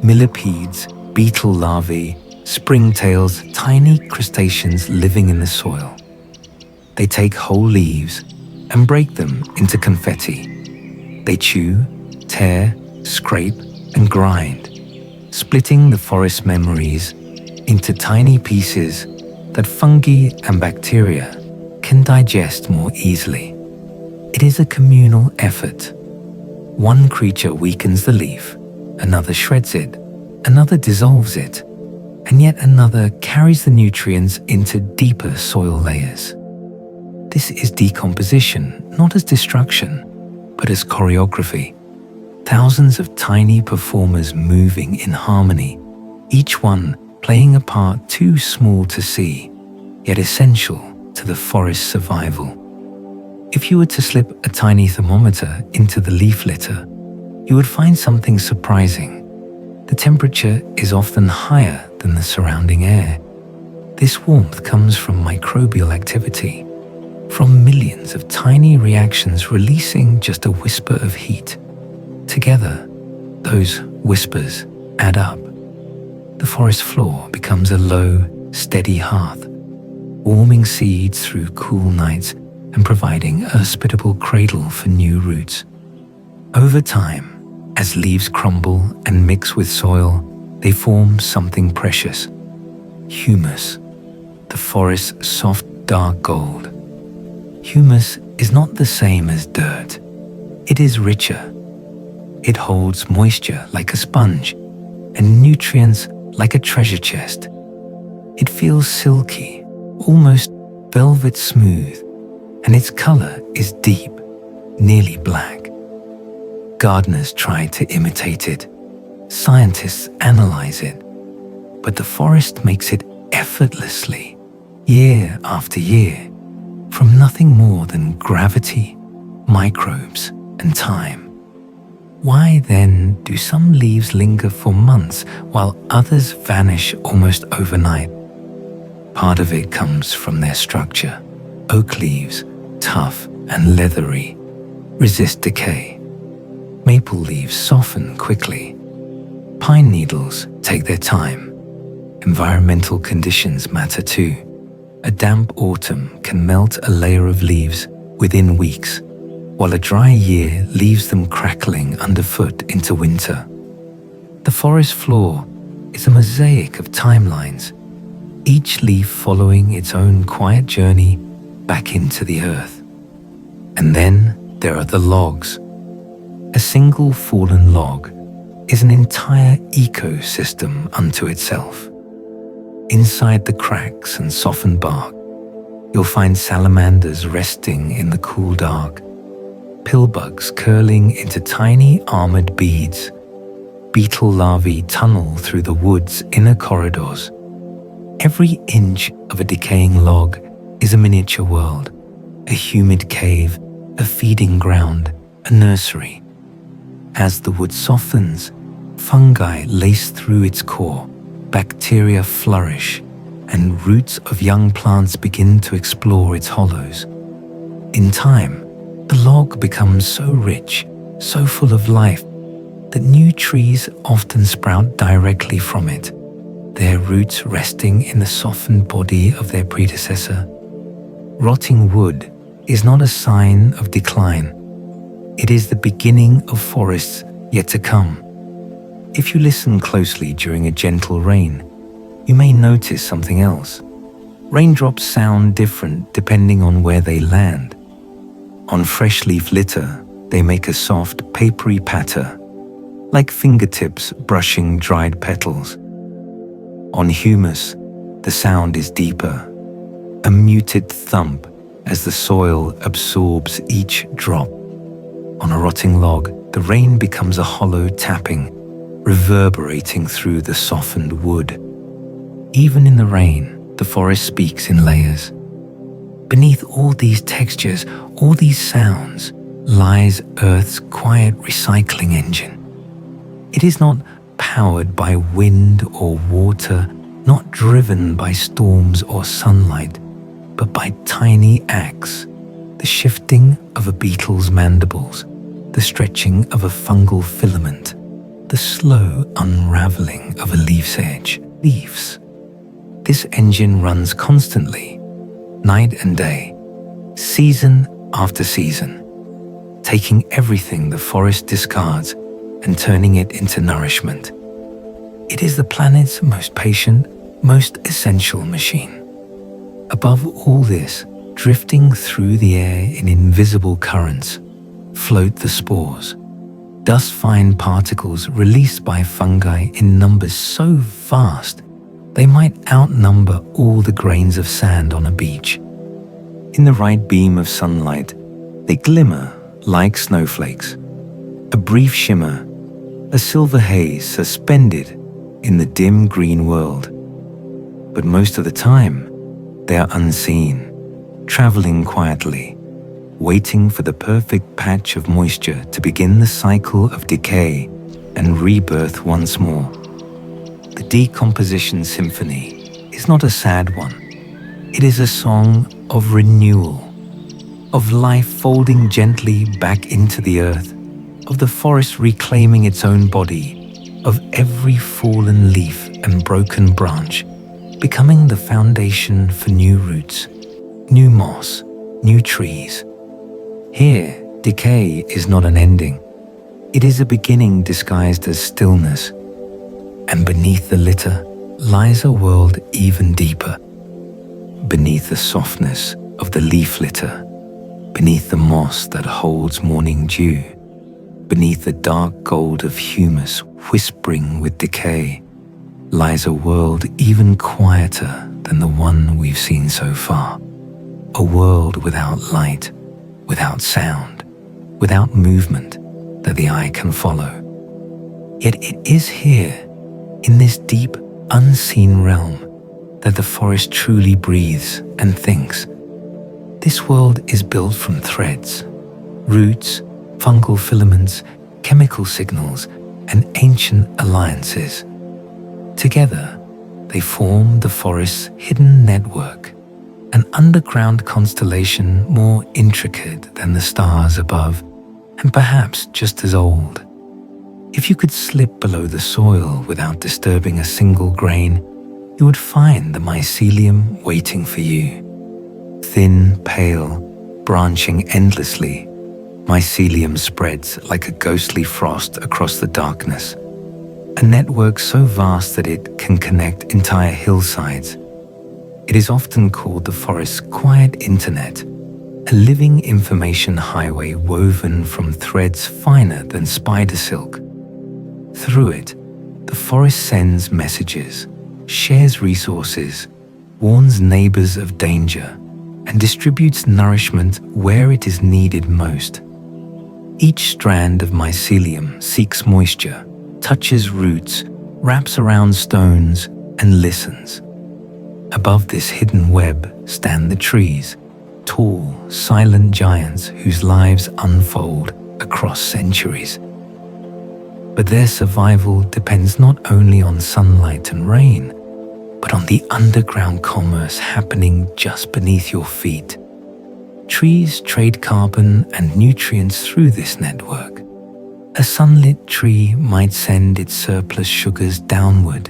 millipedes, beetle larvae, springtails, tiny crustaceans living in the soil. They take whole leaves and break them into confetti. They chew, tear, scrape, and grind, splitting the forest memories into tiny pieces that fungi and bacteria can digest more easily. It is a communal effort. One creature weakens the leaf, another shreds it, another dissolves it, and yet another carries the nutrients into deeper soil layers. This is decomposition, not as destruction, but as choreography. Thousands of tiny performers moving in harmony, each one playing a part too small to see, yet essential to the forest's survival. If you were to slip a tiny thermometer into the leaf litter, you would find something surprising. The temperature is often higher than the surrounding air. This warmth comes from microbial activity, from millions of tiny reactions releasing just a whisper of heat. Together, those whispers add up. The forest floor becomes a low, steady hearth, warming seeds through cool nights and providing a hospitable cradle for new roots. Over time, as leaves crumble and mix with soil, they form something precious: humus, the forest's soft, dark gold. Humus is not the same as dirt. It is richer. It holds moisture like a sponge and nutrients like a treasure chest. It feels silky, almost velvet smooth, and its color is deep, nearly black. Gardeners try to imitate it. Scientists analyze it. But the forest makes it effortlessly, year after year, from nothing more than gravity, microbes, and time. Why then do some leaves linger for months while others vanish almost overnight? Part of it comes from their structure. Oak leaves, tough and leathery, resist decay. Maple leaves soften quickly. Pine needles take their time. Environmental conditions matter too. A damp autumn can melt a layer of leaves within weeks, while a dry year leaves them crackling underfoot into winter. The forest floor is a mosaic of timelines, each leaf following its own quiet journey back into the earth. And then there are the logs. A single fallen log is an entire ecosystem unto itself. Inside the cracks and softened bark, you'll find salamanders resting in the cool dark, pillbugs curling into tiny armored beads, beetle larvae tunnel through the wood's inner corridors. Every inch of a decaying log is a miniature world, a humid cave, a feeding ground, a nursery. As the wood softens, fungi lace through its core, bacteria flourish, and roots of young plants begin to explore its hollows. In time, the log becomes so rich, so full of life, that new trees often sprout directly from it, their roots resting in the softened body of their predecessor. Rotting wood is not a sign of decline. It is the beginning of forests yet to come. If you listen closely during a gentle rain, you may notice something else. Raindrops sound different depending on where they land. On fresh leaf litter, they make a soft, papery patter. like fingertips brushing dried petals. On humus, the sound is deeper, a muted thump as the soil absorbs each drop. On a rotting log, the rain becomes a hollow tapping, reverberating through the softened wood. Even in the rain, the forest speaks in layers. Beneath all these textures, all these sounds, lies Earth's quiet recycling engine. It is not powered by wind or water, not driven by storms or sunlight, but by tiny acts, the shifting of a beetle's mandibles, the stretching of a fungal filament, the slow unraveling of a leaf's edge. Leaves. This engine runs constantly, night and day, season after season, taking everything the forest discards and turning it into nourishment. It is the planet's most patient, most essential machine. Above all this, drifting through the air in invisible currents, float the spores, dust-fine particles released by fungi in numbers so vast they might outnumber all the grains of sand on a beach. In the right beam of sunlight, they glimmer like snowflakes, a brief shimmer, a silver haze suspended in the dim green world. But most of the time, they are unseen, traveling quietly, waiting for the perfect patch of moisture to begin the cycle of decay and rebirth once more. The decomposition symphony is not a sad one. It is a song of renewal, of life folding gently back into the earth, of the forest reclaiming its own body, of every fallen leaf and broken branch becoming the foundation for new roots, new moss, new trees. Here, decay is not an ending. It is a beginning disguised as stillness. And beneath the litter lies a world even deeper. Beneath the softness of the leaf litter, beneath the moss that holds morning dew, beneath the dark gold of humus whispering with decay, lies a world even quieter than the one we've seen so far. A world without light, without sound, without movement that the eye can follow. Yet it is here, in this deep, unseen realm, that the forest truly breathes and thinks. This world is built from threads, roots, fungal filaments, chemical signals, and ancient alliances. Together, they form the forest's hidden network, an underground constellation more intricate than the stars above, and perhaps just as old. If you could slip below the soil without disturbing a single grain, you would find the mycelium waiting for you. Thin, pale, branching endlessly, mycelium spreads like a ghostly frost across the darkness, a network so vast that it can connect entire hillsides. It is often called the forest's quiet internet, a living information highway woven from threads finer than spider silk. Through it, the forest sends messages, shares resources, warns neighbors of danger, and distributes nourishment where it is needed most. Each strand of mycelium seeks moisture, touches roots, wraps around stones, and listens. Above this hidden web stand the trees, tall, silent giants whose lives unfold across centuries. But their survival depends not only on sunlight and rain, but on the underground commerce happening just beneath your feet. Trees trade carbon and nutrients through this network. A sunlit tree might send its surplus sugars downward,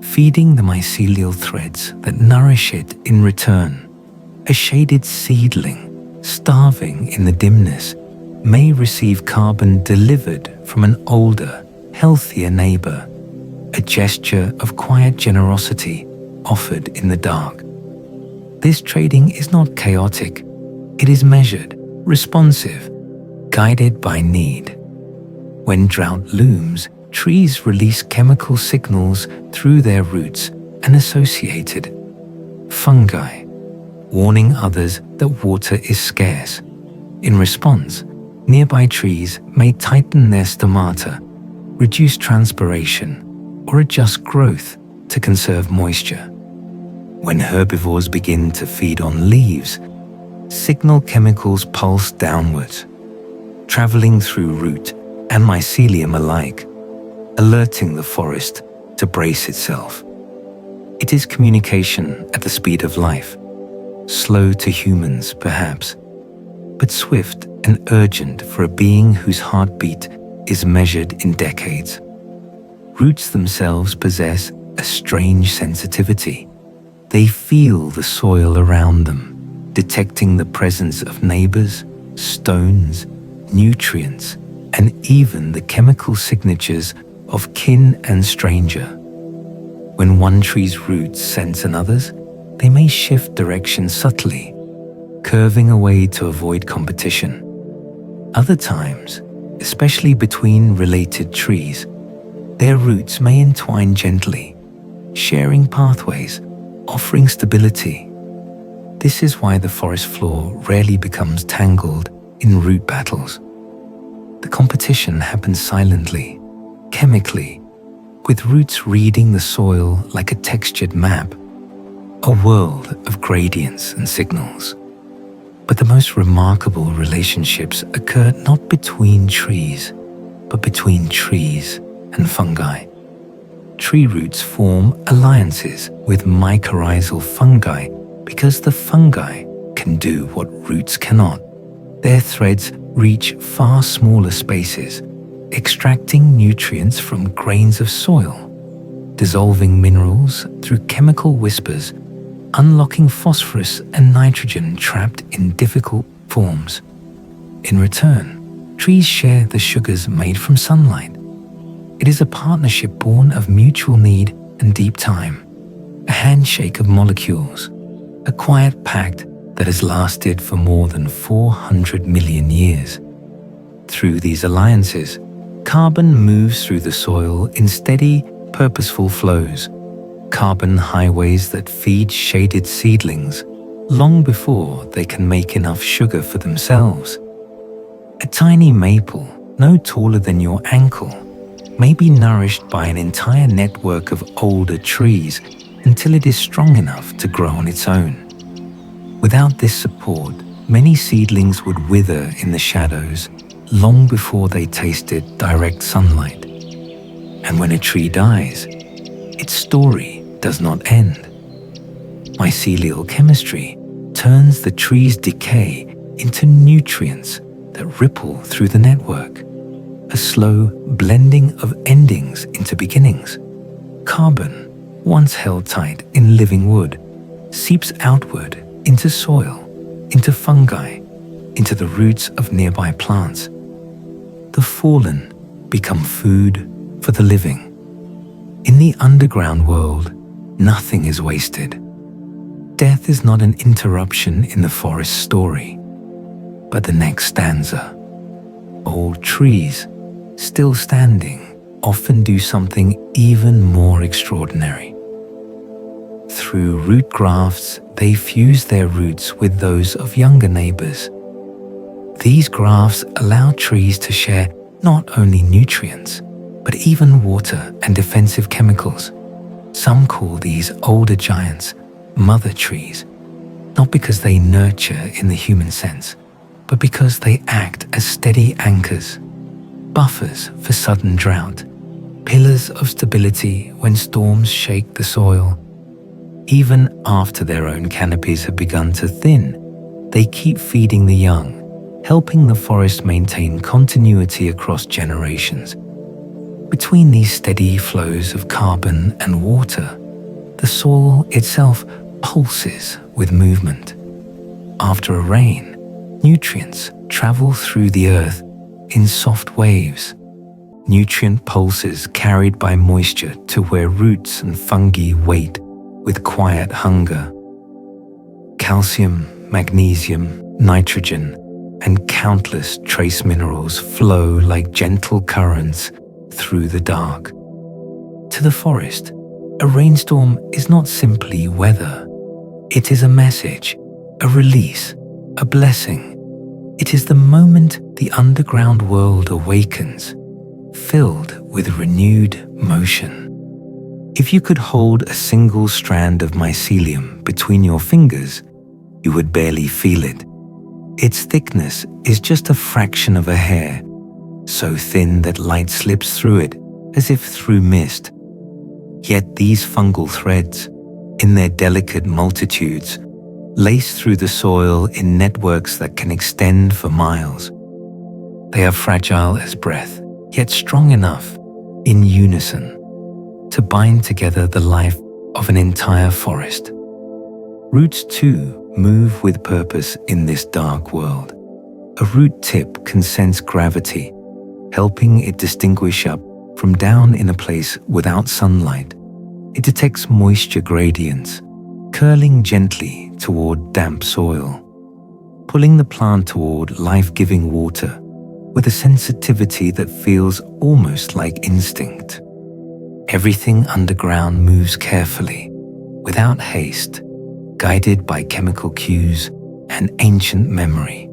feeding the mycelial threads that nourish it in return. A shaded seedling, starving in the dimness, may receive carbon delivered from an older, healthier neighbor, a gesture of quiet generosity offered in the dark. This trading is not chaotic. It is measured, responsive, guided by need. When drought looms, trees release chemical signals through their roots and associated fungi, warning others that water is scarce. In response, nearby trees may tighten their stomata, reduce transpiration, or adjust growth to conserve moisture. When herbivores begin to feed on leaves, signal chemicals pulse downwards, traveling through root and mycelium alike, alerting the forest to brace itself. It is communication at the speed of life, slow to humans perhaps, but swift and urgent for a being whose heartbeat is measured in decades. Roots themselves possess a strange sensitivity. They feel the soil around them, detecting the presence of neighbors, stones, nutrients, and even the chemical signatures of kin and stranger. When one tree's roots sense another's, they may shift direction subtly, curving away to avoid competition. Other times, especially between related trees, their roots may entwine gently, sharing pathways, offering stability. This is why the forest floor rarely becomes tangled in root battles. The competition happens silently, chemically, with roots reading the soil like a textured map, a world of gradients and signals. But the most remarkable relationships occur not between trees, but between trees and fungi. Tree roots form alliances with mycorrhizal fungi because the fungi can do what roots cannot. Their threads reach far smaller spaces, extracting nutrients from grains of soil, dissolving minerals through chemical whispers, unlocking phosphorus and nitrogen trapped in difficult forms. In return, trees share the sugars made from sunlight. It is a partnership born of mutual need and deep time, a handshake of molecules, a quiet pact that has lasted for more than 400 million years. Through these alliances, carbon moves through the soil in steady, purposeful flows, carbon highways that feed shaded seedlings long before they can make enough sugar for themselves. A tiny maple, no taller than your ankle, may be nourished by an entire network of older trees until it is strong enough to grow on its own. Without this support, many seedlings would wither in the shadows long before they tasted direct sunlight. And when a tree dies, its story does not end. Mycelial chemistry turns the tree's decay into nutrients that ripple through the network, a slow blending of endings into beginnings. Carbon, once held tight in living wood, seeps outward into soil, into fungi, into the roots of nearby plants. The fallen become food for the living. In the underground world, nothing is wasted. Death is not an interruption in the forest story, but the next stanza. Old trees, still standing, often do something even more extraordinary. Through root grafts, they fuse their roots with those of younger neighbors. These grafts allow trees to share not only nutrients, but even water and defensive chemicals. Some call these older giants mother trees, not because they nurture in the human sense, but because they act as steady anchors, buffers for sudden drought, pillars of stability when storms shake the soil. Even after their own canopies have begun to thin, they keep feeding the young, helping the forest maintain continuity across generations. Between these steady flows of carbon and water, the soil itself pulses with movement. After a rain, nutrients travel through the earth in soft waves, nutrient pulses carried by moisture to where roots and fungi wait with quiet hunger. Calcium, magnesium, nitrogen, and countless trace minerals flow like gentle currents through the dark. To the forest, a rainstorm is not simply weather. It is a message, a release, a blessing. It is the moment the underground world awakens, filled with renewed motion. If you could hold a single strand of mycelium between your fingers, you would barely feel it. Its thickness is just a fraction of a hair, so thin that light slips through it as if through mist. Yet these fungal threads, in their delicate multitudes, lace through the soil in networks that can extend for miles. They are fragile as breath, yet strong enough, in unison, to bind together the life of an entire forest. Roots too move with purpose in this dark world. A root tip can sense gravity, helping it distinguish up from down in a place without sunlight. It detects moisture gradients, curling gently toward damp soil, pulling the plant toward life-giving water with a sensitivity that feels almost like instinct. Everything underground moves carefully, without haste, guided by chemical cues and ancient memory.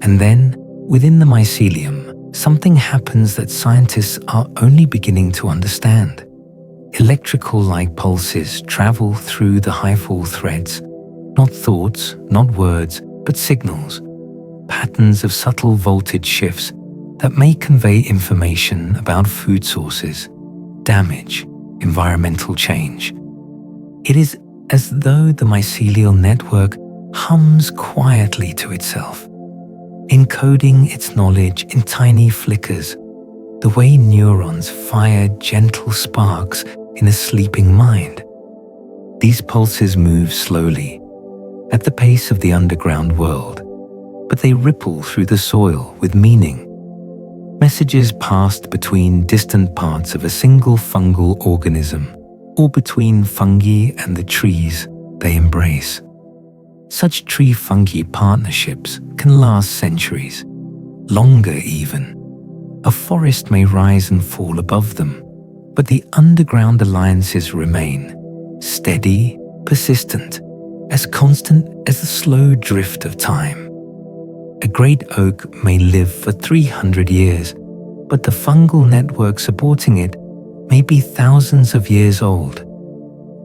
And then, within the mycelium, something happens that scientists are only beginning to understand. Electrical-like pulses travel through the hyphal threads, not thoughts, not words, but signals, patterns of subtle voltage shifts that may convey information about food sources, damage, environmental change. It is as though the mycelial network hums quietly to itself, encoding its knowledge in tiny flickers, the way neurons fire gentle sparks in a sleeping mind. These pulses move slowly, at the pace of the underground world, but they ripple through the soil with meaning. Messages passed between distant parts of a single fungal organism, or between fungi and the trees they embrace. Such tree-fungi partnerships can last centuries, longer even. A forest may rise and fall above them, but the underground alliances remain, steady, persistent, as constant as the slow drift of time. A great oak may live for 300 years, but the fungal network supporting it may be thousands of years old,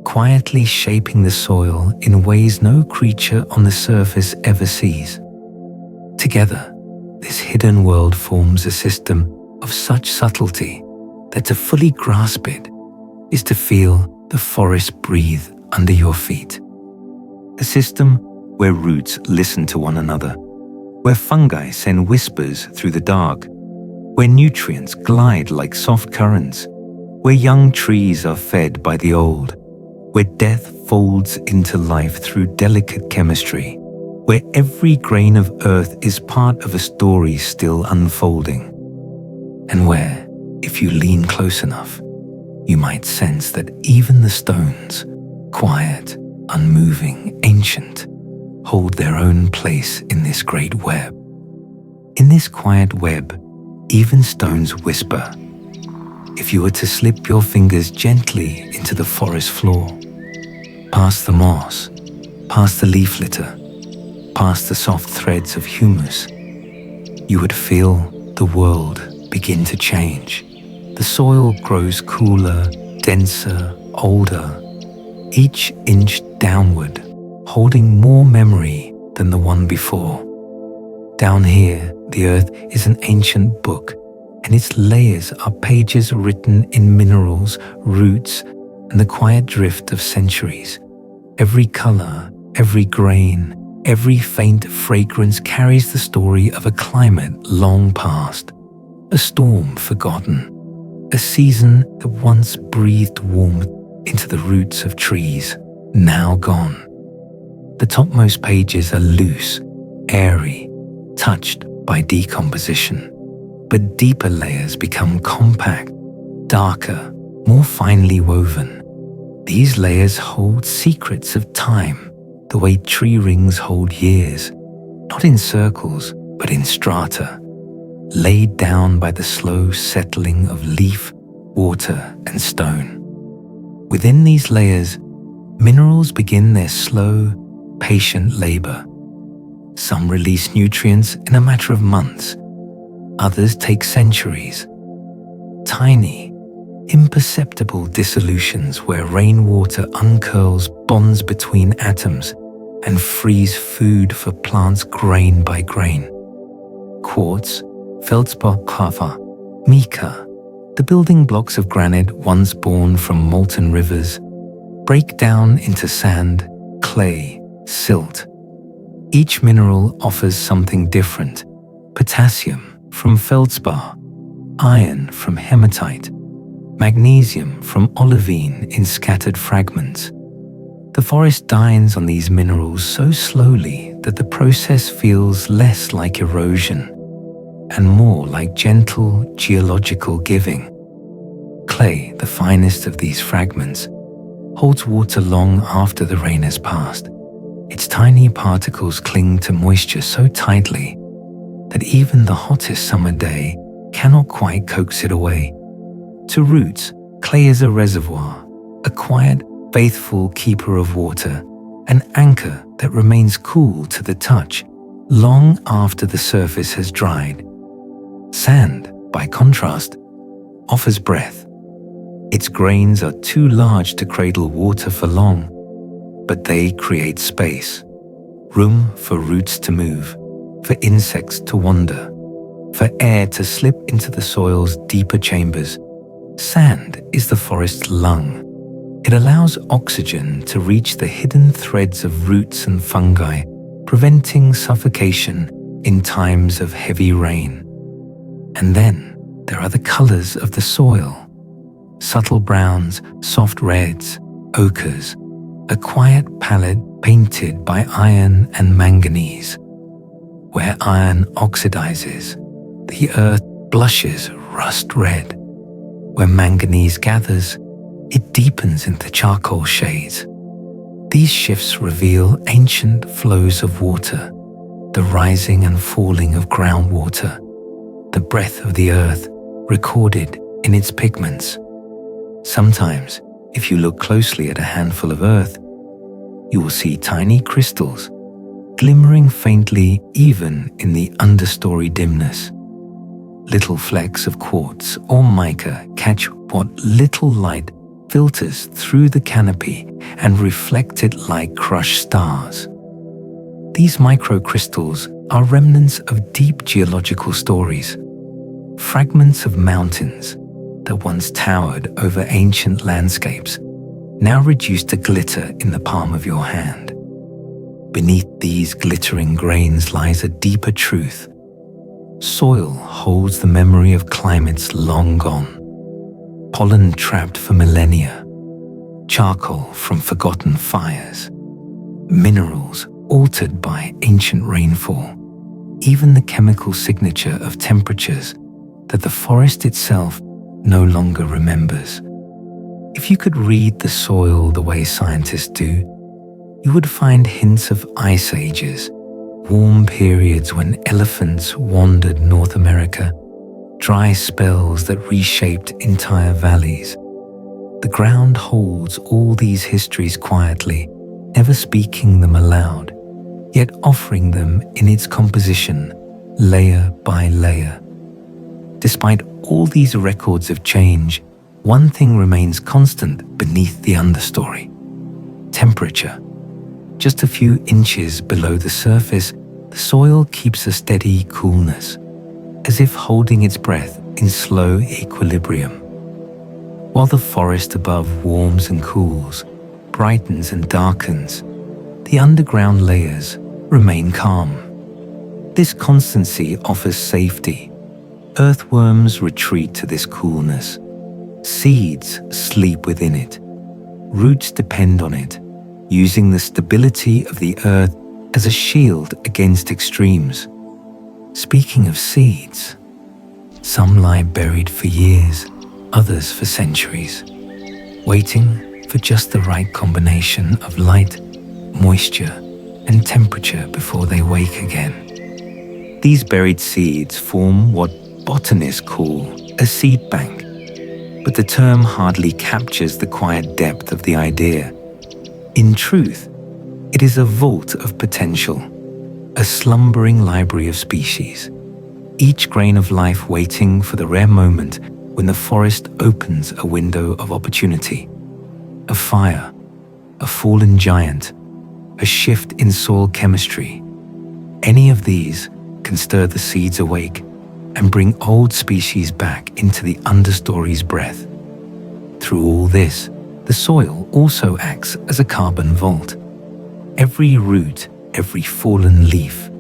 quietly shaping the soil in ways no creature on the surface ever sees. Together, this hidden world forms a system of such subtlety that to fully grasp it is to feel the forest breathe under your feet. A system where roots listen to one another, where fungi send whispers through the dark, where nutrients glide like soft currents, where young trees are fed by the old, where death folds into life through delicate chemistry, where every grain of earth is part of a story still unfolding, and where, if you lean close enough, you might sense that even the stones, quiet, unmoving, ancient, hold their own place in this great web. In this quiet web, even stones whisper. If you were to slip your fingers gently into the forest floor, past the moss, past the leaf litter, past the soft threads of humus, you would feel the world begin to change. The soil grows cooler, denser, older, each inch downward, holding more memory than the one before. Down here, the earth is an ancient book, and its layers are pages written in minerals, roots, and the quiet drift of centuries. Every color, every grain, every faint fragrance carries the story of a climate long past, a storm forgotten, a season that once breathed warmth into the roots of trees, now gone. The topmost pages are loose, airy, touched by decomposition, but deeper layers become compact, darker, more finely woven. These layers hold secrets of time, the way tree rings hold years, not in circles, but in strata, laid down by the slow settling of leaf, water, and stone. Within these layers, minerals begin their slow, patient labor. Some release nutrients in a matter of months. Others take centuries. Tiny, imperceptible dissolutions where rainwater uncurls bonds between atoms and frees food for plants grain by grain. Quartz, feldspar, kava, mica, the building blocks of granite once born from molten rivers, break down into sand, clay, silt. Each mineral offers something different: potassium from feldspar, iron from hematite, magnesium from olivine in scattered fragments. The forest dines on these minerals so slowly that the process feels less like erosion and more like gentle geological giving. Clay, the finest of these fragments, holds water long after the rain has passed. Its tiny particles cling to moisture so tightly that even the hottest summer day cannot quite coax it away. To roots, clay is a reservoir, a quiet, faithful keeper of water, an anchor that remains cool to the touch long after the surface has dried. Sand, by contrast, offers breath. Its grains are too large to cradle water for long, but they create space, room for roots to move, for insects to wander, for air to slip into the soil's deeper chambers. Sand is the forest's lung. It allows oxygen to reach the hidden threads of roots and fungi, preventing suffocation in times of heavy rain. And then there are the colors of the soil: subtle browns, soft reds, ochres, a quiet palette painted by iron and manganese. Where iron oxidizes, the earth blushes rust red. Where manganese gathers, it deepens into charcoal shades. These shifts reveal ancient flows of water, the rising and falling of groundwater, the breath of the earth recorded in its pigments. Sometimes, if you look closely at a handful of earth, you will see tiny crystals, glimmering faintly even in the understory dimness. Little flecks of quartz or mica catch what little light filters through the canopy and reflect it like crushed stars. These microcrystals are remnants of deep geological stories, fragments of mountains that once towered over ancient landscapes, now reduced to glitter in the palm of your hand. Beneath these glittering grains lies a deeper truth. Soil holds the memory of climates long gone, pollen trapped for millennia, charcoal from forgotten fires, minerals altered by ancient rainfall, even the chemical signature of temperatures that the forest itself no longer remembers. If you could read the soil the way scientists do, you would find hints of ice ages, warm periods when elephants wandered North America, dry spells that reshaped entire valleys. The ground holds all these histories quietly, never speaking them aloud, yet offering them in its composition, layer by layer. Despite all these records of change, one thing remains constant beneath the understory: temperature. Just a few inches below the surface, the soil keeps a steady coolness, as if holding its breath in slow equilibrium. While the forest above warms and cools, brightens and darkens, the underground layers remain calm. This constancy offers safety. Earthworms retreat to this coolness. Seeds sleep within it. Roots depend on it, using the stability of the earth as a shield against extremes. Speaking of seeds, some lie buried for years, others for centuries, waiting for just the right combination of light, moisture, and temperature before they wake again. These buried seeds form what botanists call a seed bank, but the term hardly captures the quiet depth of the idea. In truth, it is a vault of potential, a slumbering library of species, each grain of life waiting for the rare moment when the forest opens a window of opportunity. A fire, a fallen giant, a shift in soil chemistry. Any of these can stir the seeds awake and bring old species back into the understory's breath. Through all this, the soil also acts as a carbon vault. Every root, every fallen leaf,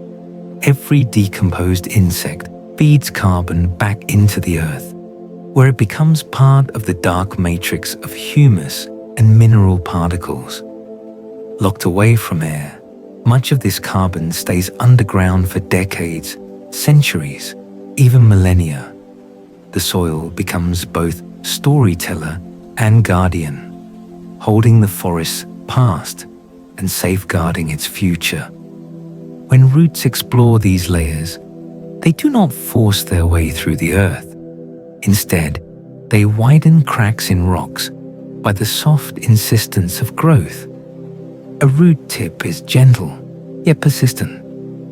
every decomposed insect feeds carbon back into the earth, where it becomes part of the dark matrix of humus and mineral particles. Locked away from air, much of this carbon stays underground for decades, centuries, even millennia. The soil becomes both storyteller and guardian, holding the forest's past and safeguarding its future. When roots explore these layers, they do not force their way through the earth. Instead, they widen cracks in rocks by the soft insistence of growth. A root tip is gentle, yet persistent.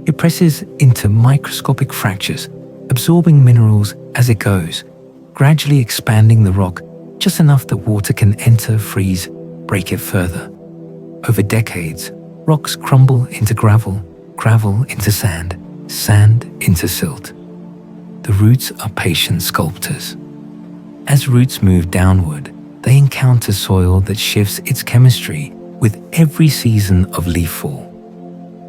It presses into microscopic fractures, absorbing minerals as it goes, gradually expanding the rock just enough that water can enter, freeze, break it further. Over decades, rocks crumble into gravel, gravel into sand, sand into silt. The roots are patient sculptors. As roots move downward, they encounter soil that shifts its chemistry with every season of leaf fall.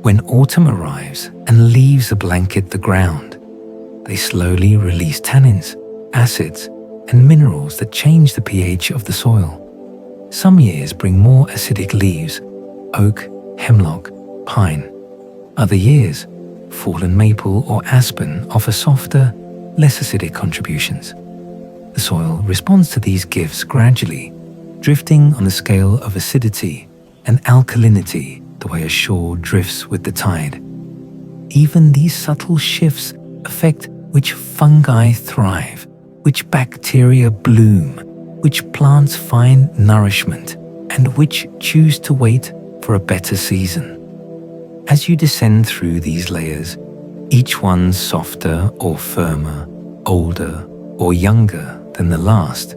When autumn arrives and leaves blanket the ground, they slowly release tannins, acids, and minerals that change the pH of the soil. Some years bring more acidic leaves, oak, hemlock, pine. Other years, fallen maple or aspen offer softer, less acidic contributions. The soil responds to these gifts gradually, drifting on the scale of acidity and alkalinity the way a shore drifts with the tide. Even these subtle shifts affect which fungi thrive, which bacteria bloom, which plants find nourishment, and which choose to wait for a better season. As you descend through these layers, each one softer or firmer, older or younger than the last,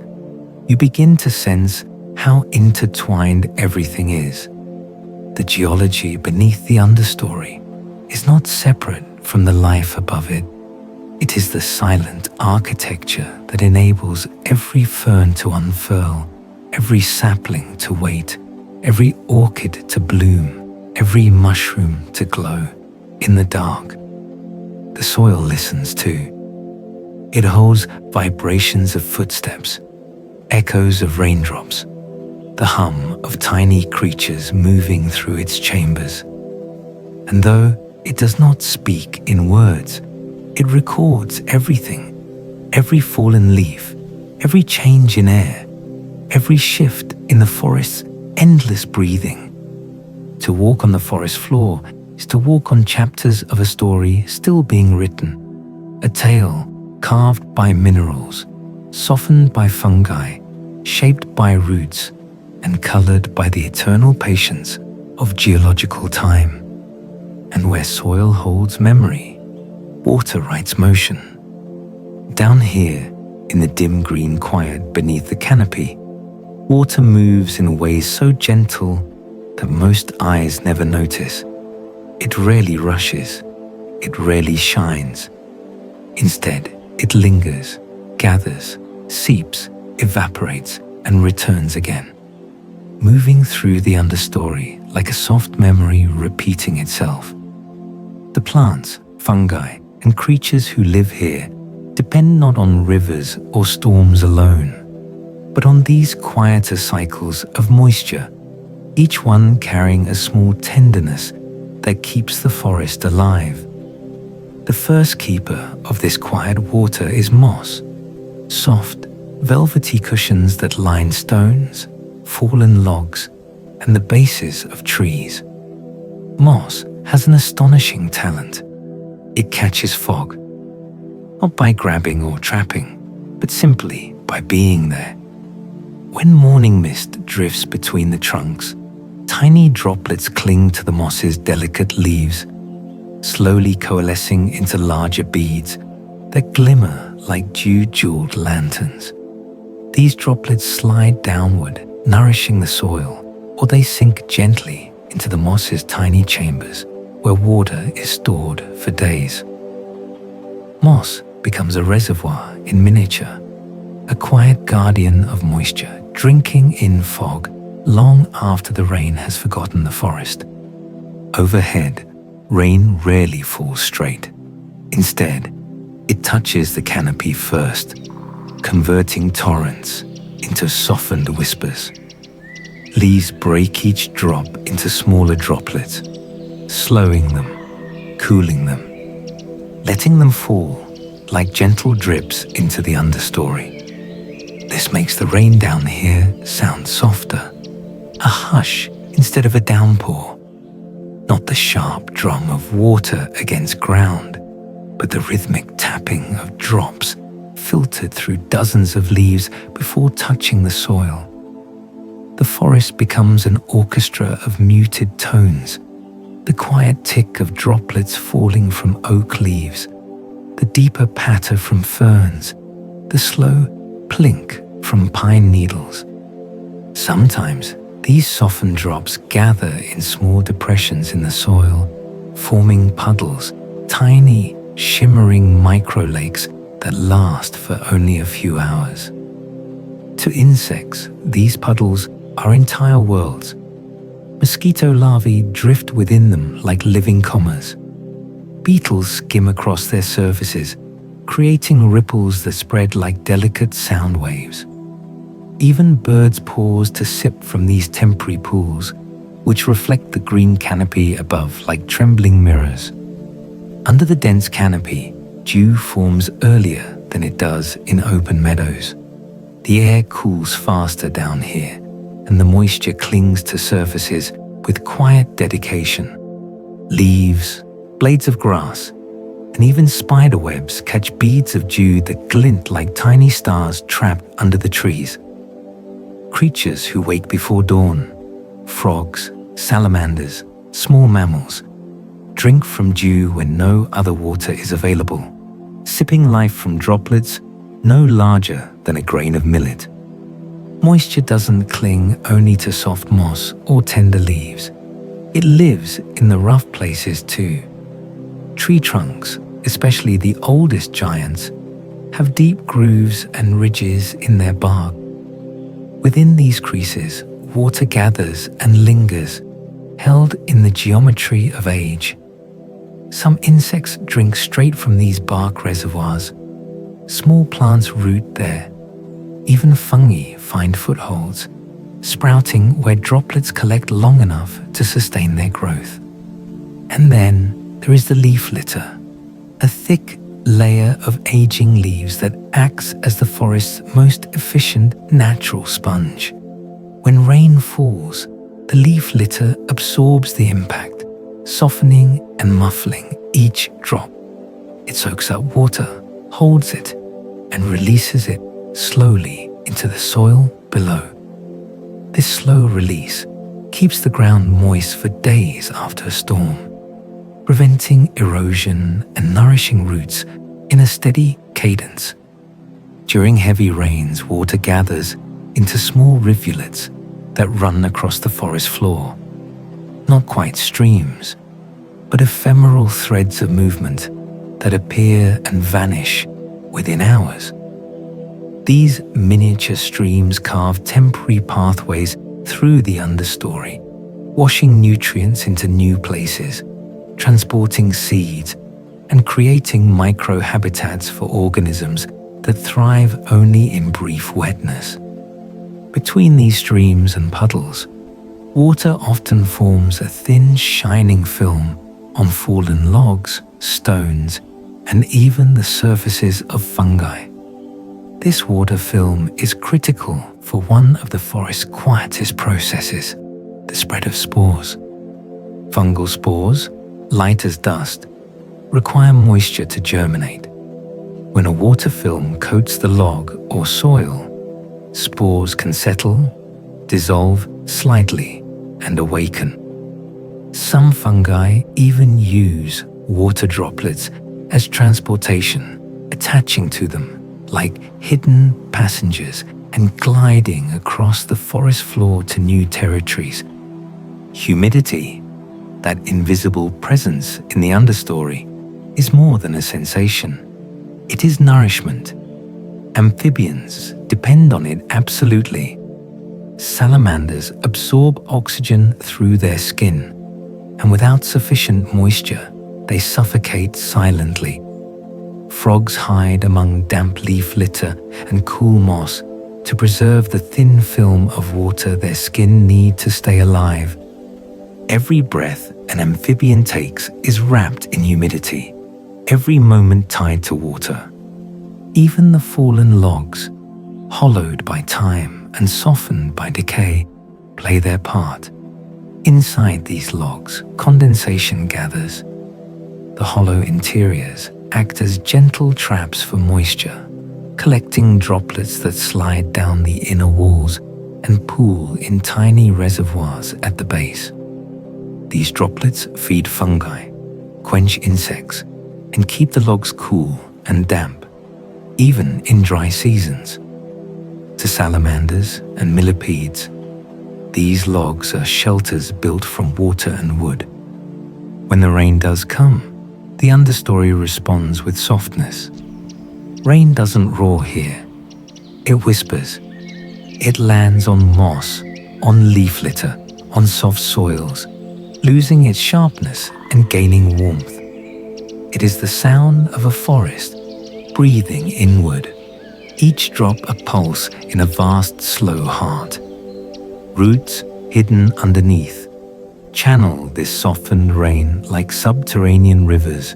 you begin to sense how intertwined everything is. The geology beneath the understory is not separate from the life above it. It is the silent architecture that enables every fern to unfurl, every sapling to wait, every orchid to bloom, every mushroom to glow in the dark. The soil listens too. It holds vibrations of footsteps, echoes of raindrops, the hum of tiny creatures moving through its chambers. And though it does not speak in words, it records everything, every fallen leaf, every change in air, every shift in the forest's endless breathing. To walk on the forest floor is to walk on chapters of a story still being written, a tale carved by minerals, softened by fungi, shaped by roots, and colored by the eternal patience of geological time. And where soil holds memory, water writes motion. Down here, in the dim green quiet beneath the canopy, water moves in ways so gentle that most eyes never notice. It rarely rushes, it rarely shines. Instead, it lingers, gathers, seeps, evaporates, and returns again, moving through the understory like a soft memory repeating itself. The plants, fungi, and creatures who live here depend not on rivers or storms alone, but on these quieter cycles of moisture, each one carrying a small tenderness that keeps the forest alive. The first keeper of this quiet water is moss, soft, velvety cushions that line stones, fallen logs, and the bases of trees. Moss has an astonishing talent. It catches fog, not by grabbing or trapping, but simply by being there. When morning mist drifts between the trunks, tiny droplets cling to the moss's delicate leaves, slowly coalescing into larger beads that glimmer like dew-jeweled lanterns. These droplets slide downward, nourishing the soil, or they sink gently into the moss's tiny chambers where water is stored for days. Moss becomes a reservoir in miniature, a quiet guardian of moisture, drinking in fog long after the rain has forgotten the forest. Overhead, rain rarely falls straight. Instead, it touches the canopy first, converting torrents into softened whispers. Leaves break each drop into smaller droplets, slowing them, cooling them, letting them fall like gentle drips into the understory. This makes the rain down here sound softer, a hush instead of a downpour. Not the sharp drum of water against ground, but the rhythmic tapping of drops filtered through dozens of leaves before touching the soil. The forest becomes an orchestra of muted tones, the quiet tick of droplets falling from oak leaves, the deeper patter from ferns, the slow plink from pine needles. Sometimes these softened drops gather in small depressions in the soil, forming puddles, tiny, shimmering micro-lakes that last for only a few hours. To insects, these puddles are entire worlds. Mosquito larvae drift within them like living commas. Beetles skim across their surfaces, creating ripples that spread like delicate sound waves. Even birds pause to sip from these temporary pools, which reflect the green canopy above like trembling mirrors. Under the dense canopy, dew forms earlier than it does in open meadows. The air cools faster down here, and the moisture clings to surfaces with quiet dedication. Leaves, blades of grass, and even spider webs catch beads of dew that glint like tiny stars trapped under the trees. Creatures who wake before dawn, frogs, salamanders, small mammals, drink from dew when no other water is available, sipping life from droplets no larger than a grain of millet. Moisture doesn't cling only to soft moss or tender leaves. It lives in the rough places too. Tree trunks, especially the oldest giants, have deep grooves and ridges in their bark. Within these creases, water gathers and lingers, held in the geometry of age. Some insects drink straight from these bark reservoirs. Small plants root there. Even fungi find footholds, sprouting where droplets collect long enough to sustain their growth. And then there is the leaf litter, a thick layer of aging leaves that acts as the forest's most efficient natural sponge. When rain falls, the leaf litter absorbs the impact, softening and muffling each drop. It soaks up water, holds it, and releases it slowly into the soil below. This slow release keeps the ground moist for days after a storm, preventing erosion and nourishing roots in a steady cadence. During heavy rains, water gathers into small rivulets that run across the forest floor. Not quite streams, but ephemeral threads of movement that appear and vanish within hours. These miniature streams carve temporary pathways through the understory, washing nutrients into new places, transporting seeds, and creating microhabitats for organisms that thrive only in brief wetness. Between these streams and puddles, water often forms a thin, shining film on fallen logs, stones, and even the surfaces of fungi. This water film is critical for one of the forest's quietest processes, the spread of spores. Fungal spores, light as dust, require moisture to germinate. When a water film coats the log or soil, spores can settle, dissolve slightly, and awaken. Some fungi even use water droplets as transportation, attaching to them like hidden passengers and gliding across the forest floor to new territories. Humidity, that invisible presence in the understory, is more than a sensation. It is nourishment. Amphibians depend on it absolutely. Salamanders absorb oxygen through their skin, and without sufficient moisture, they suffocate silently. Frogs hide among damp leaf litter and cool moss to preserve the thin film of water their skin need to stay alive. Every breath an amphibian takes is wrapped in humidity, every moment tied to water. Even the fallen logs, hollowed by time and softened by decay, play their part. Inside these logs, condensation gathers. The hollow interiors act as gentle traps for moisture, collecting droplets that slide down the inner walls and pool in tiny reservoirs at the base. These droplets feed fungi, quench insects, and keep the logs cool and damp, even in dry seasons. To salamanders and millipedes, these logs are shelters built from water and wood. When the rain does come, the understory responds with softness. Rain doesn't roar here. It whispers. It lands on moss, on leaf litter, on soft soils, losing its sharpness and gaining warmth. It is the sound of a forest breathing inward, each drop a pulse in a vast, slow heart. Roots hidden underneath channel this softened rain like subterranean rivers.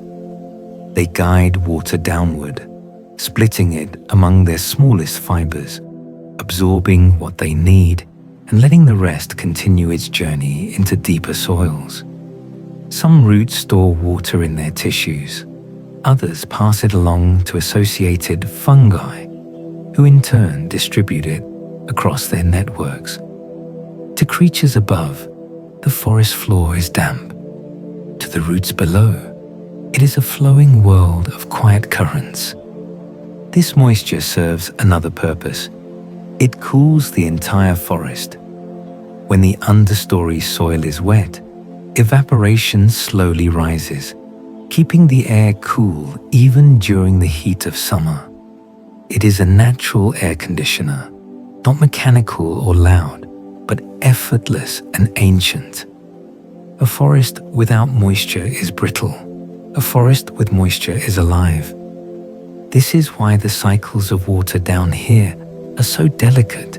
They guide water downward, splitting it among their smallest fibers, absorbing what they need and letting the rest continue its journey into deeper soils. Some roots store water in their tissues. Others pass it along to associated fungi, who in turn distribute it across their networks. To creatures above, the forest floor is damp. To the roots below, it is a flowing world of quiet currents. This moisture serves another purpose. It cools the entire forest. When the understory soil is wet, evaporation slowly rises, keeping the air cool even during the heat of summer. It is a natural air conditioner, not mechanical or loud, but effortless and ancient. A forest without moisture is brittle. A forest with moisture is alive. This is why the cycles of water down here are so delicate,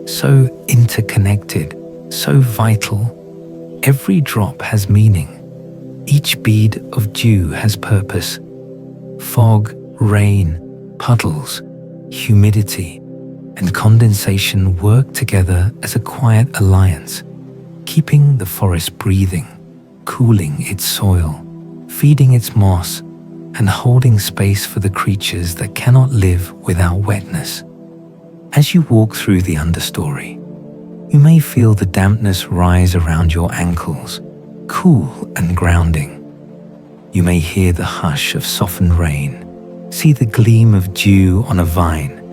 so interconnected, so vital. Every drop has meaning. Each bead of dew has purpose. Fog, rain, puddles, humidity, and condensation work together as a quiet alliance, keeping the forest breathing, cooling its soil, feeding its moss, and holding space for the creatures that cannot live without wetness. As you walk through the understory, you may feel the dampness rise around your ankles, cool and grounding. You may hear the hush of softened rain, see the gleam of dew on a vine,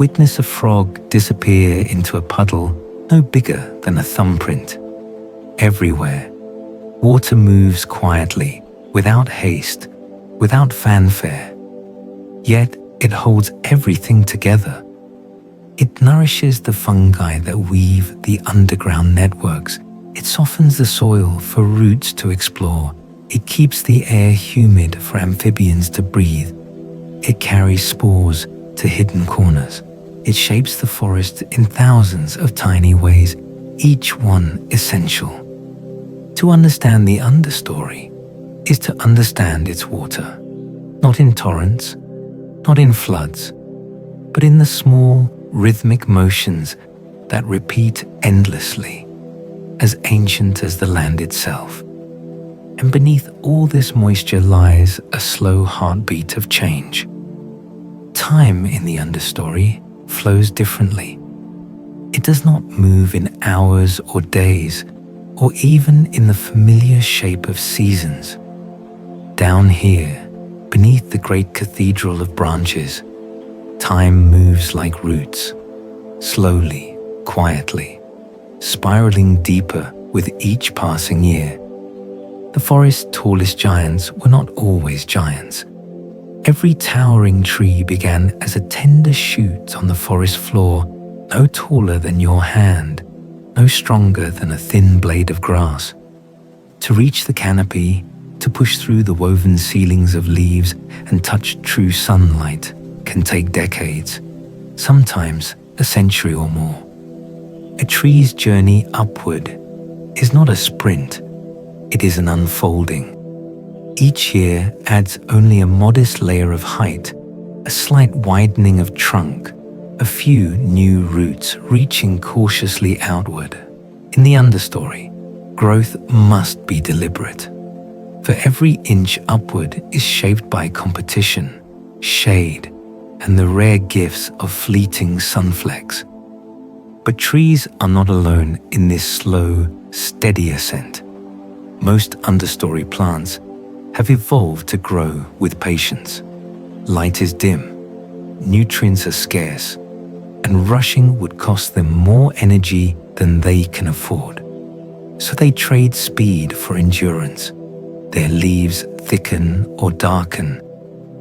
witness a frog disappear into a puddle no bigger than a thumbprint. Everywhere, water moves quietly, without haste, without fanfare. Yet it holds everything together. It nourishes the fungi that weave the underground networks. It softens the soil for roots to explore. It keeps the air humid for amphibians to breathe. It carries spores to hidden corners. It shapes the forest in thousands of tiny ways, each one essential. To understand the understory is to understand its water, not in torrents, not in floods, but in the small, rhythmic motions that repeat endlessly, as ancient as the land itself. And beneath all this moisture lies a slow heartbeat of change. Time in the understory flows differently. It does not move in hours or days, or even in the familiar shape of seasons. Down here, beneath the great cathedral of branches, time moves like roots, slowly, quietly, spiraling deeper with each passing year. The forest's tallest giants were not always giants. Every towering tree began as a tender shoot on the forest floor, no taller than your hand, no stronger than a thin blade of grass. To reach the canopy, to push through the woven ceilings of leaves and touch true sunlight can take decades, sometimes a century or more. A tree's journey upward is not a sprint, it is an unfolding. Each year adds only a modest layer of height, a slight widening of trunk, a few new roots reaching cautiously outward. In the understory, growth must be deliberate. For every inch upward is shaped by competition, shade, and the rare gifts of fleeting sunflecks. But trees are not alone in this slow, steady ascent. Most understory plants have evolved to grow with patience. Light is dim, nutrients are scarce, and rushing would cost them more energy than they can afford. So they trade speed for endurance. Their leaves thicken or darken.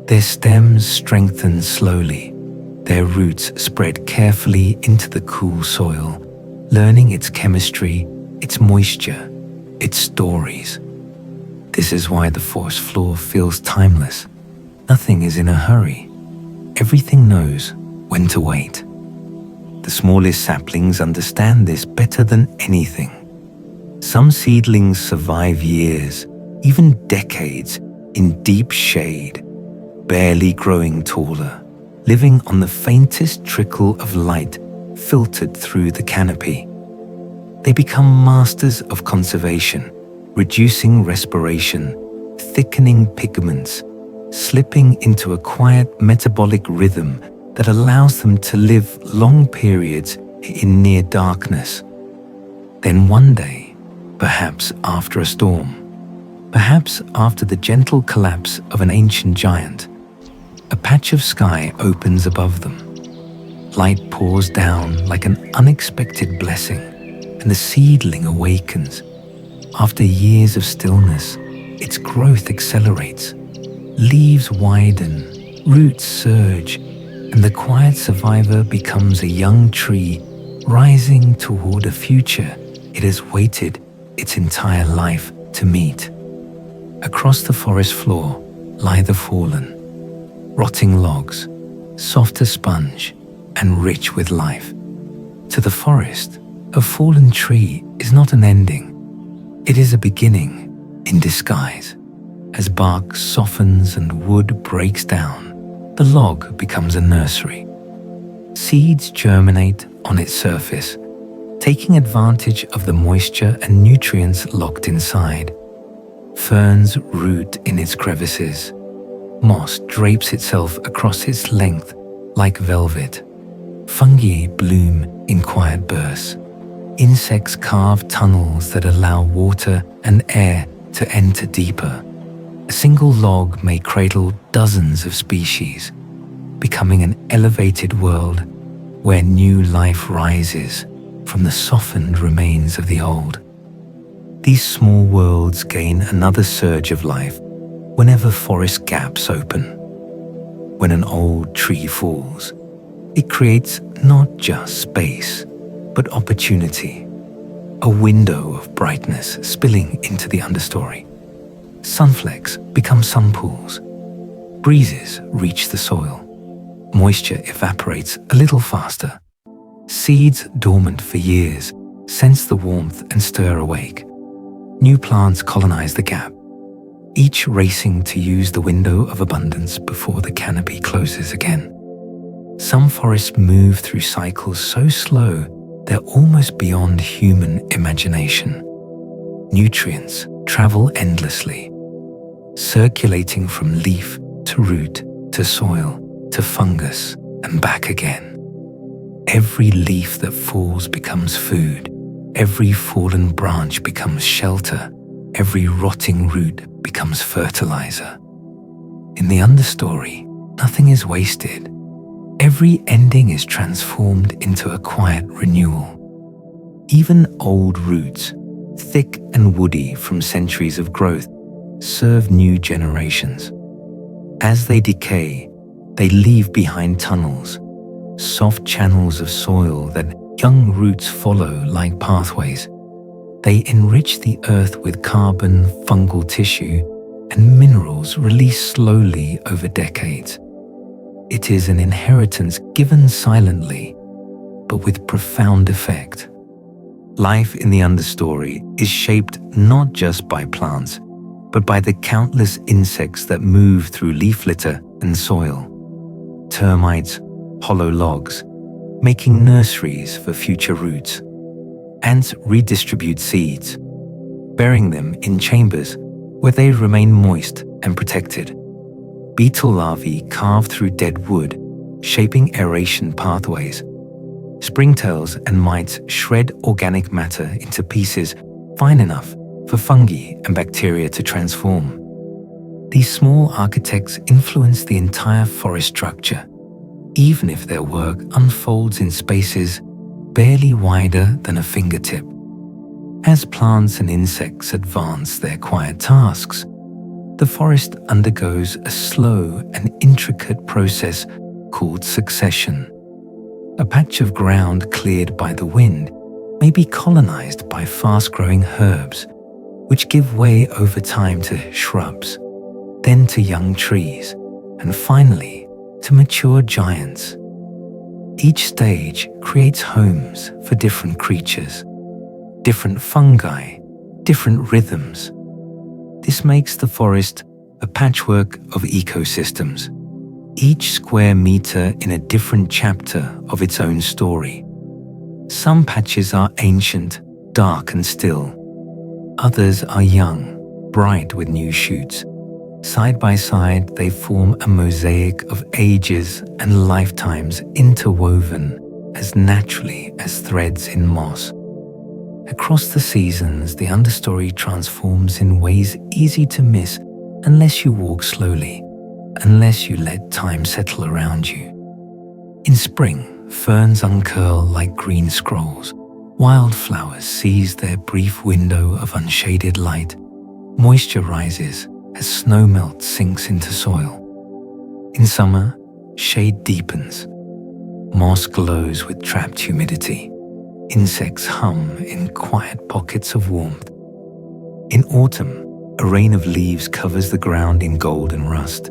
Their stems strengthen slowly. Their roots spread carefully into the cool soil, learning its chemistry, its moisture, its stories. This is why the forest floor feels timeless. Nothing is in a hurry. Everything knows when to wait. The smallest saplings understand this better than anything. Some seedlings survive years, even decades, in deep shade, barely growing taller, living on the faintest trickle of light filtered through the canopy. They become masters of conservation, reducing respiration, thickening pigments, slipping into a quiet metabolic rhythm that allows them to live long periods in near darkness. Then one day, perhaps after a storm, perhaps after the gentle collapse of an ancient giant, a patch of sky opens above them. Light pours down like an unexpected blessing, and the seedling awakens. After years of stillness, its growth accelerates. Leaves widen, roots surge, and the quiet survivor becomes a young tree rising toward a future it has waited its entire life to meet. Across the forest floor lie the fallen, rotting logs, soft as sponge and rich with life. To the forest, a fallen tree is not an ending. It is a beginning in disguise. As bark softens and wood breaks down, the log becomes a nursery. Seeds germinate on its surface, taking advantage of the moisture and nutrients locked inside. Ferns root in its crevices. Moss drapes itself across its length like velvet. Fungi bloom in quiet bursts. Insects carve tunnels that allow water and air to enter deeper. A single log may cradle dozens of species, becoming an elevated world where new life rises from the softened remains of the old. These small worlds gain another surge of life whenever forest gaps open. When an old tree falls, it creates not just space, but opportunity, a window of brightness spilling into the understory. Sunflecks become sunpools. Breezes reach the soil. Moisture evaporates a little faster. Seeds dormant for years sense the warmth and stir awake. New plants colonize the gap, each racing to use the window of abundance before the canopy closes again. Some forests move through cycles so slow they're almost beyond human imagination. Nutrients travel endlessly, circulating from leaf to root to soil to fungus and back again. Every leaf that falls becomes food. Every fallen branch becomes shelter. Every rotting root becomes fertilizer. In the understory, nothing is wasted. Every ending is transformed into a quiet renewal. Even old roots, thick and woody from centuries of growth, serve new generations. As they decay, they leave behind tunnels, soft channels of soil that young roots follow like pathways. They enrich the earth with carbon, fungal tissue, and minerals released slowly over decades. It is an inheritance given silently, but with profound effect. Life in the understory is shaped not just by plants, but by the countless insects that move through leaf litter and soil. Termites, hollow logs, making nurseries for future roots. Ants redistribute seeds, burying them in chambers where they remain moist and protected. Beetle larvae carve through dead wood, shaping aeration pathways. Springtails and mites shred organic matter into pieces fine enough for fungi and bacteria to transform. These small architects influence the entire forest structure, even if their work unfolds in spaces barely wider than a fingertip. As plants and insects advance their quiet tasks, the forest undergoes a slow and intricate process called succession. A patch of ground cleared by the wind may be colonized by fast-growing herbs, which give way over time to shrubs, then to young trees, and finally to mature giants. Each stage creates homes for different creatures, different fungi, different rhythms. This makes the forest a patchwork of ecosystems, each square meter in a different chapter of its own story. Some patches are ancient, dark and still. Others are young, bright with new shoots. Side by side, they form a mosaic of ages and lifetimes interwoven as naturally as threads in moss. Across the seasons, the understory transforms in ways easy to miss unless you walk slowly, unless you let time settle around you. In spring, ferns uncurl like green scrolls. Wildflowers seize their brief window of unshaded light. Moisture rises as snow melt sinks into soil. In summer, shade deepens. Moss glows with trapped humidity. Insects hum in quiet pockets of warmth. In autumn, a rain of leaves covers the ground in gold and rust.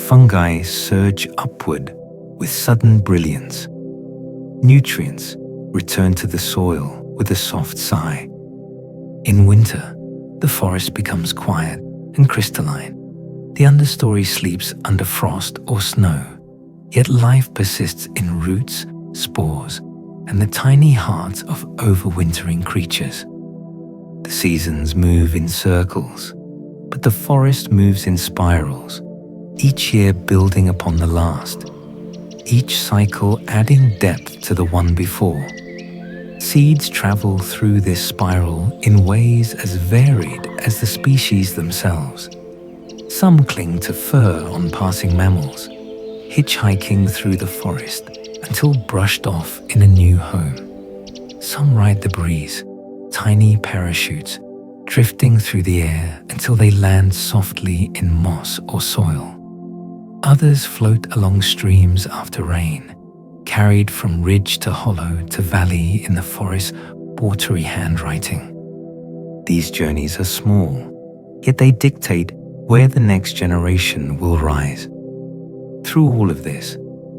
Fungi surge upward with sudden brilliance. Nutrients return to the soil with a soft sigh. In winter, the forest becomes quiet and crystalline. The understory sleeps under frost or snow, yet life persists in roots, spores, and the tiny hearts of overwintering creatures. The seasons move in circles, but the forest moves in spirals, each year building upon the last, each cycle adding depth to the one before. Seeds travel through this spiral in ways as varied as the species themselves. Some cling to fur on passing mammals, hitchhiking through the forest until brushed off in a new home. Some ride the breeze, tiny parachutes, drifting through the air until they land softly in moss or soil. Others float along streams after rain, carried from ridge to hollow to valley in the forest's watery handwriting. These journeys are small, yet they dictate where the next generation will rise. Through all of this,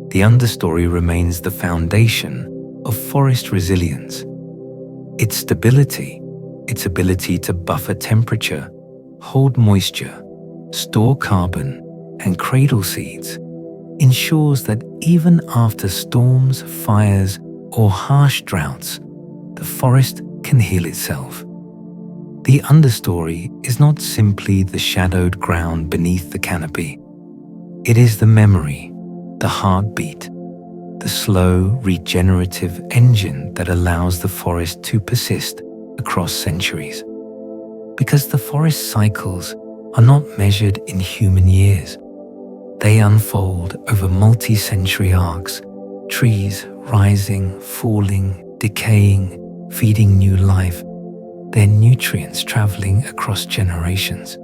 the understory remains the foundation of forest resilience. Its stability, its ability to buffer temperature, hold moisture, store carbon, and cradle seeds, ensures that even after storms, fires, or harsh droughts, the forest can heal itself. The understory is not simply the shadowed ground beneath the canopy. It is the memory, the heartbeat, the slow, regenerative engine that allows the forest to persist across centuries. Because the forest cycles are not measured in human years. They unfold over multi-century arcs, trees rising, falling, decaying, feeding new life, their nutrients traveling across generations.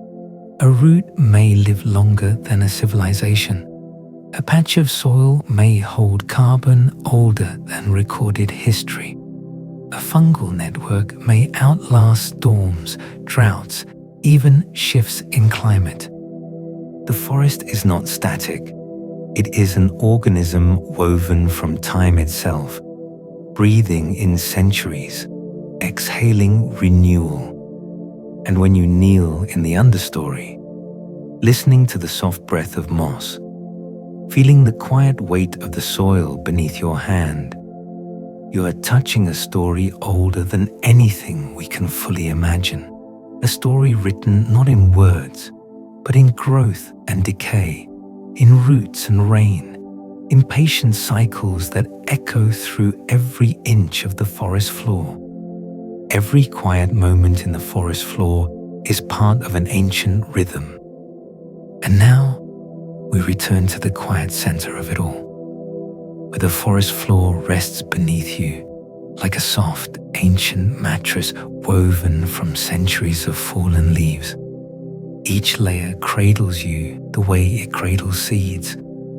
A root may live longer than a civilization. A patch of soil may hold carbon older than recorded history. A fungal network may outlast storms, droughts, even shifts in climate. The forest is not static. It is an organism woven from time itself, breathing in centuries, exhaling renewal. And when you kneel in the understory, listening to the soft breath of moss, feeling the quiet weight of the soil beneath your hand, you are touching a story older than anything we can fully imagine. A story written not in words, but in growth and decay, in roots and rain, in patient cycles that echo through every inch of the forest floor. Every quiet moment in the forest floor is part of an ancient rhythm. And now, we return to the quiet center of it all, where the forest floor rests beneath you like a soft, ancient mattress woven from centuries of fallen leaves. Each layer cradles you the way it cradles seeds,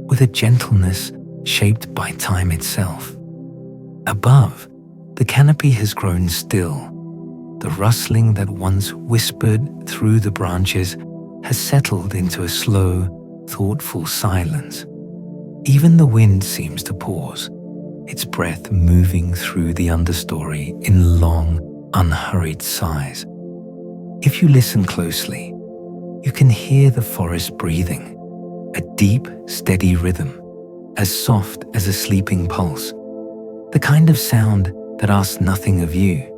with a gentleness shaped by time itself. Above, the canopy has grown still. The rustling that once whispered through the branches has settled into a slow, thoughtful silence. Even the wind seems to pause, its breath moving through the understory in long, unhurried sighs. If you listen closely, you can hear the forest breathing, a deep, steady rhythm, as soft as a sleeping pulse, the kind of sound that asks nothing of you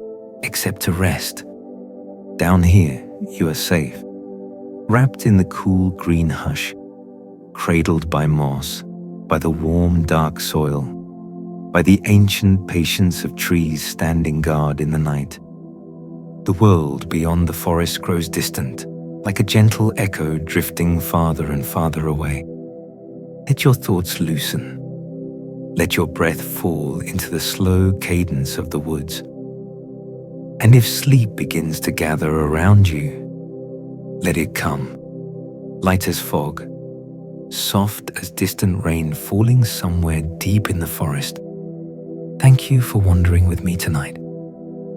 except to rest. Down here, you are safe, wrapped in the cool green hush, cradled by moss, by the warm dark soil, by the ancient patience of trees standing guard in the night. The world beyond the forest grows distant, like a gentle echo drifting farther and farther away. Let your thoughts loosen. Let your breath fall into the slow cadence of the woods. And if sleep begins to gather around you, let it come, light as fog, soft as distant rain falling somewhere deep in the forest. Thank you for wandering with me tonight.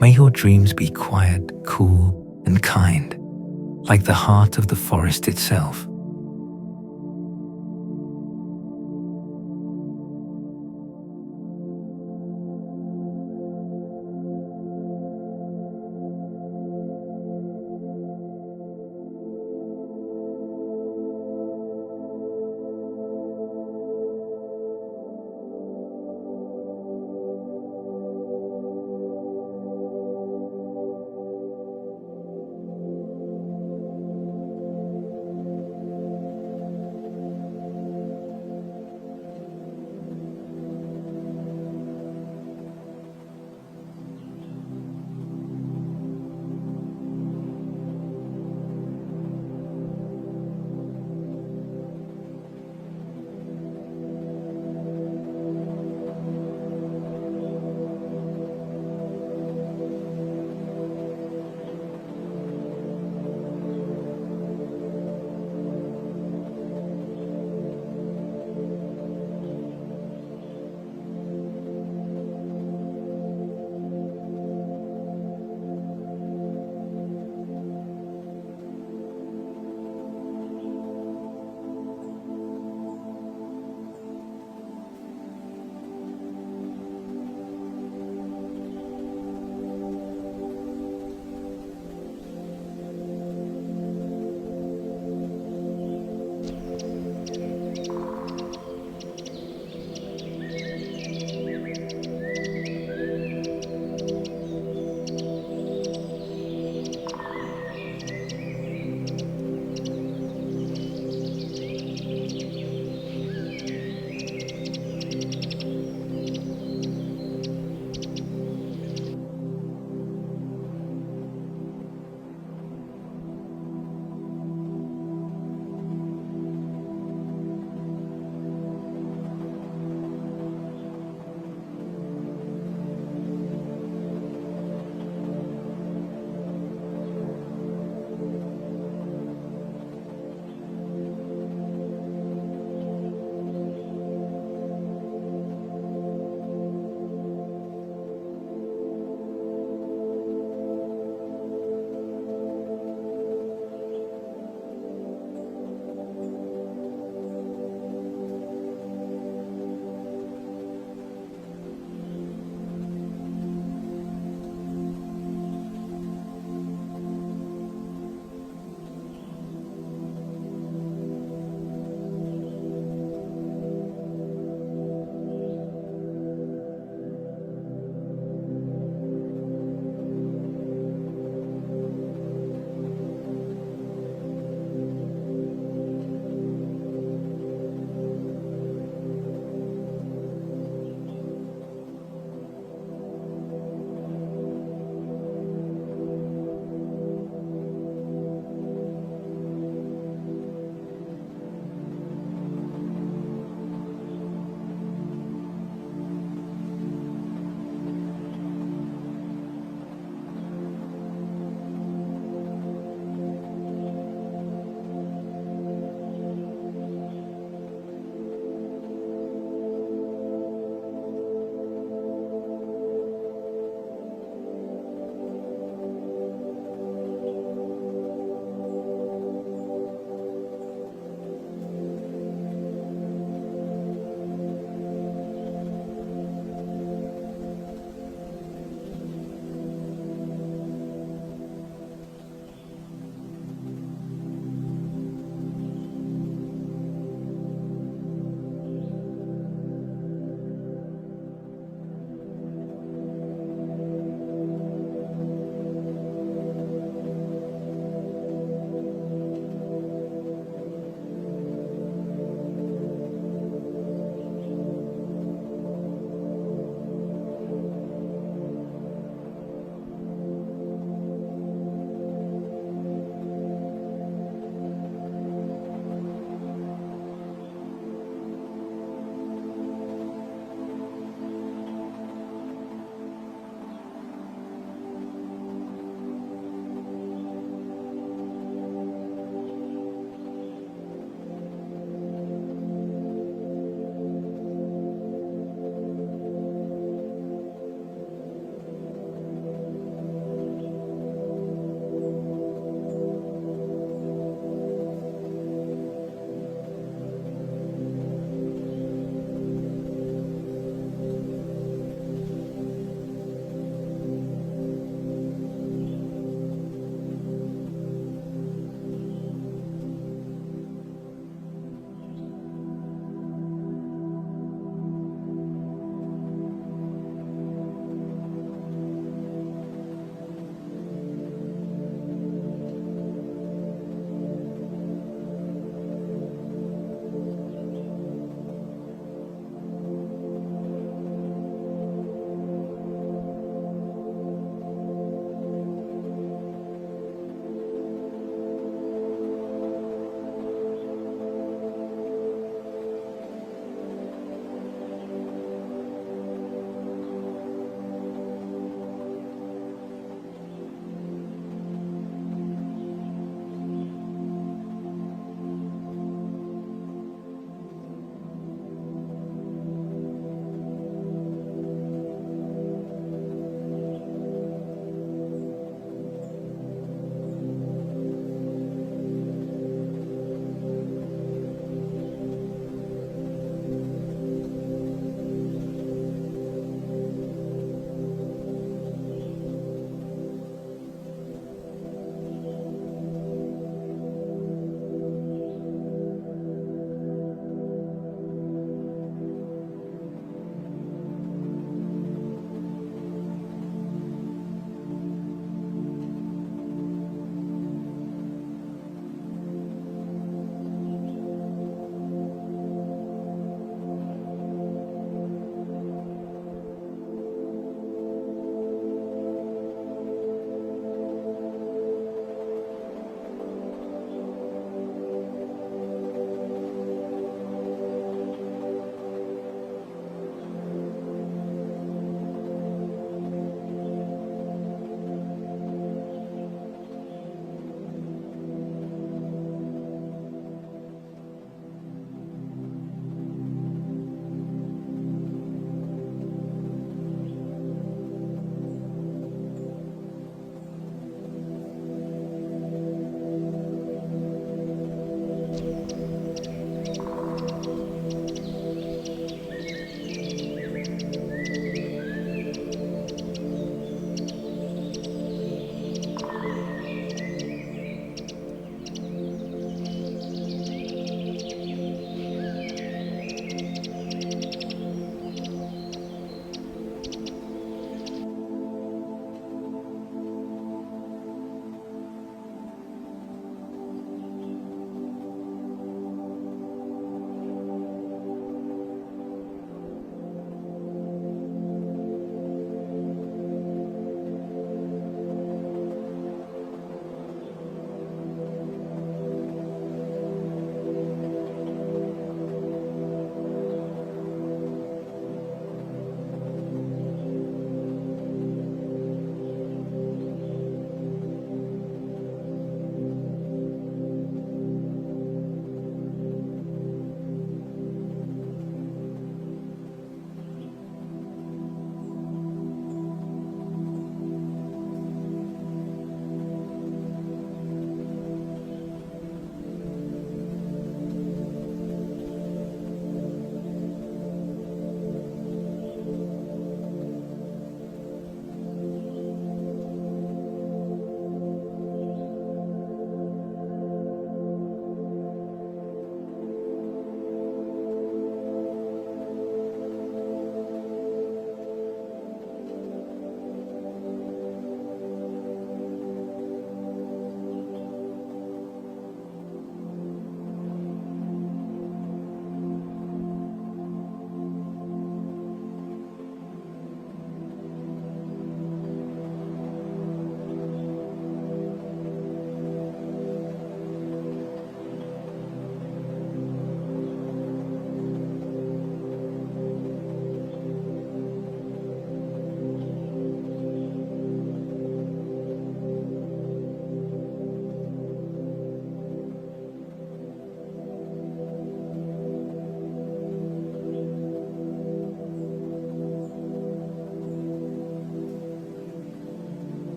May your dreams be quiet, cool, and kind, like the heart of the forest itself.